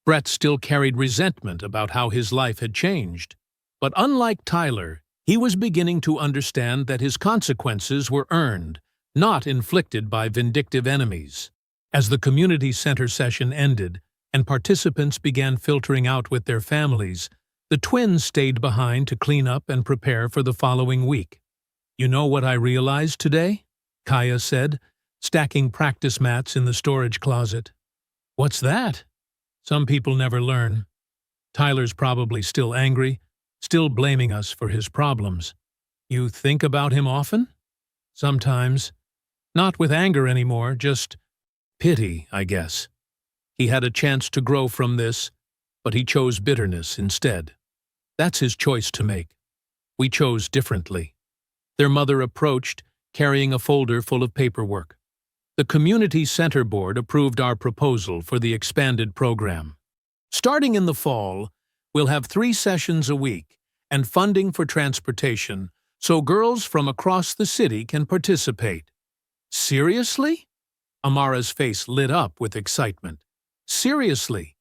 Speaker 1: Brett still carried resentment about how his life had changed. But unlike Tyler, he was beginning to understand that his consequences were earned, not inflicted by vindictive enemies. As the community center session ended and participants began filtering out with their families, the twins stayed behind to clean up and prepare for the following week. You know what I realized today? Kaya said, stacking practice mats in the storage closet. What's that? Some people never learn. Tyler's probably still angry, still blaming us for his problems. You think about him often? Sometimes. Not with anger anymore, just pity, I guess. He had a chance to grow from this, but he chose bitterness instead. That's his choice to make. We chose differently. Their mother approached, carrying a folder full of paperwork. The Community Center Board approved our proposal for the expanded program. Starting in the fall, we'll have 3 sessions a week and funding for transportation so girls from across the city can participate. Seriously? Amara's face lit up with excitement. Seriously.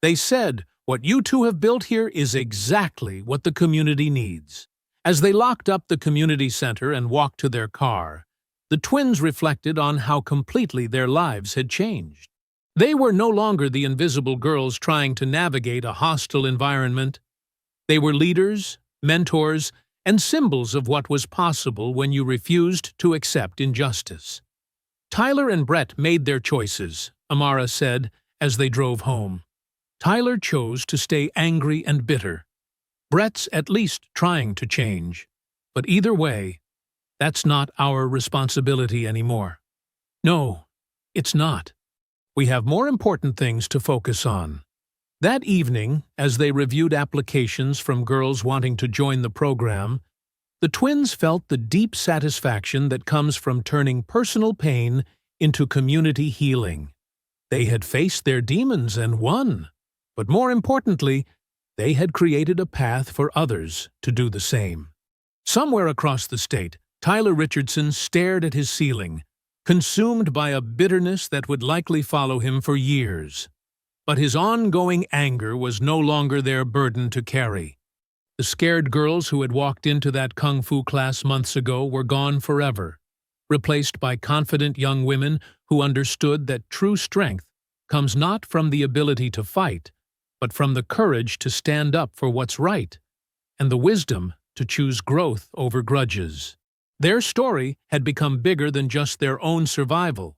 Speaker 1: They said, what you two have built here is exactly what the community needs. As they locked up the community center and walked to their car, the twins reflected on how completely their lives had changed. They were no longer the invisible girls trying to navigate a hostile environment. They were leaders, mentors, and symbols of what was possible when you refused to accept injustice. Tyler and Brett made their choices, Amara said as they drove home. Tyler chose to stay angry and bitter. Brett's at least trying to change. But either way, that's not our responsibility anymore. No, it's not. We have more important things to focus on. That evening, as they reviewed applications from girls wanting to join the program, the twins felt the deep satisfaction that comes from turning personal pain into community healing. They had faced their demons and won, but more importantly, they had created a path for others to do the same. Somewhere across the state, Tyler Richardson stared at his ceiling, consumed by a bitterness that would likely follow him for years. But his ongoing anger was no longer their burden to carry. The scared girls who had walked into that kung fu class months ago were gone forever, replaced by confident young women who understood that true strength comes not from the ability to fight, but from the courage to stand up for what's right, and the wisdom to choose growth over grudges. Their story had become bigger than just their own survival.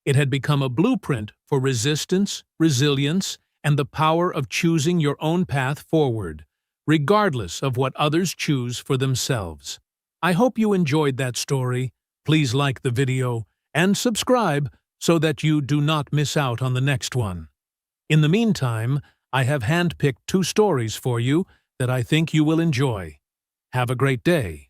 Speaker 1: It had become a blueprint for resistance, resilience, and the power of choosing your own path forward, regardless of what others choose for themselves. I hope you enjoyed that story. Please like the video and subscribe so that you do not miss out on the next one. In the meantime, I have handpicked 2 stories for you that I think you will enjoy. Have a great day.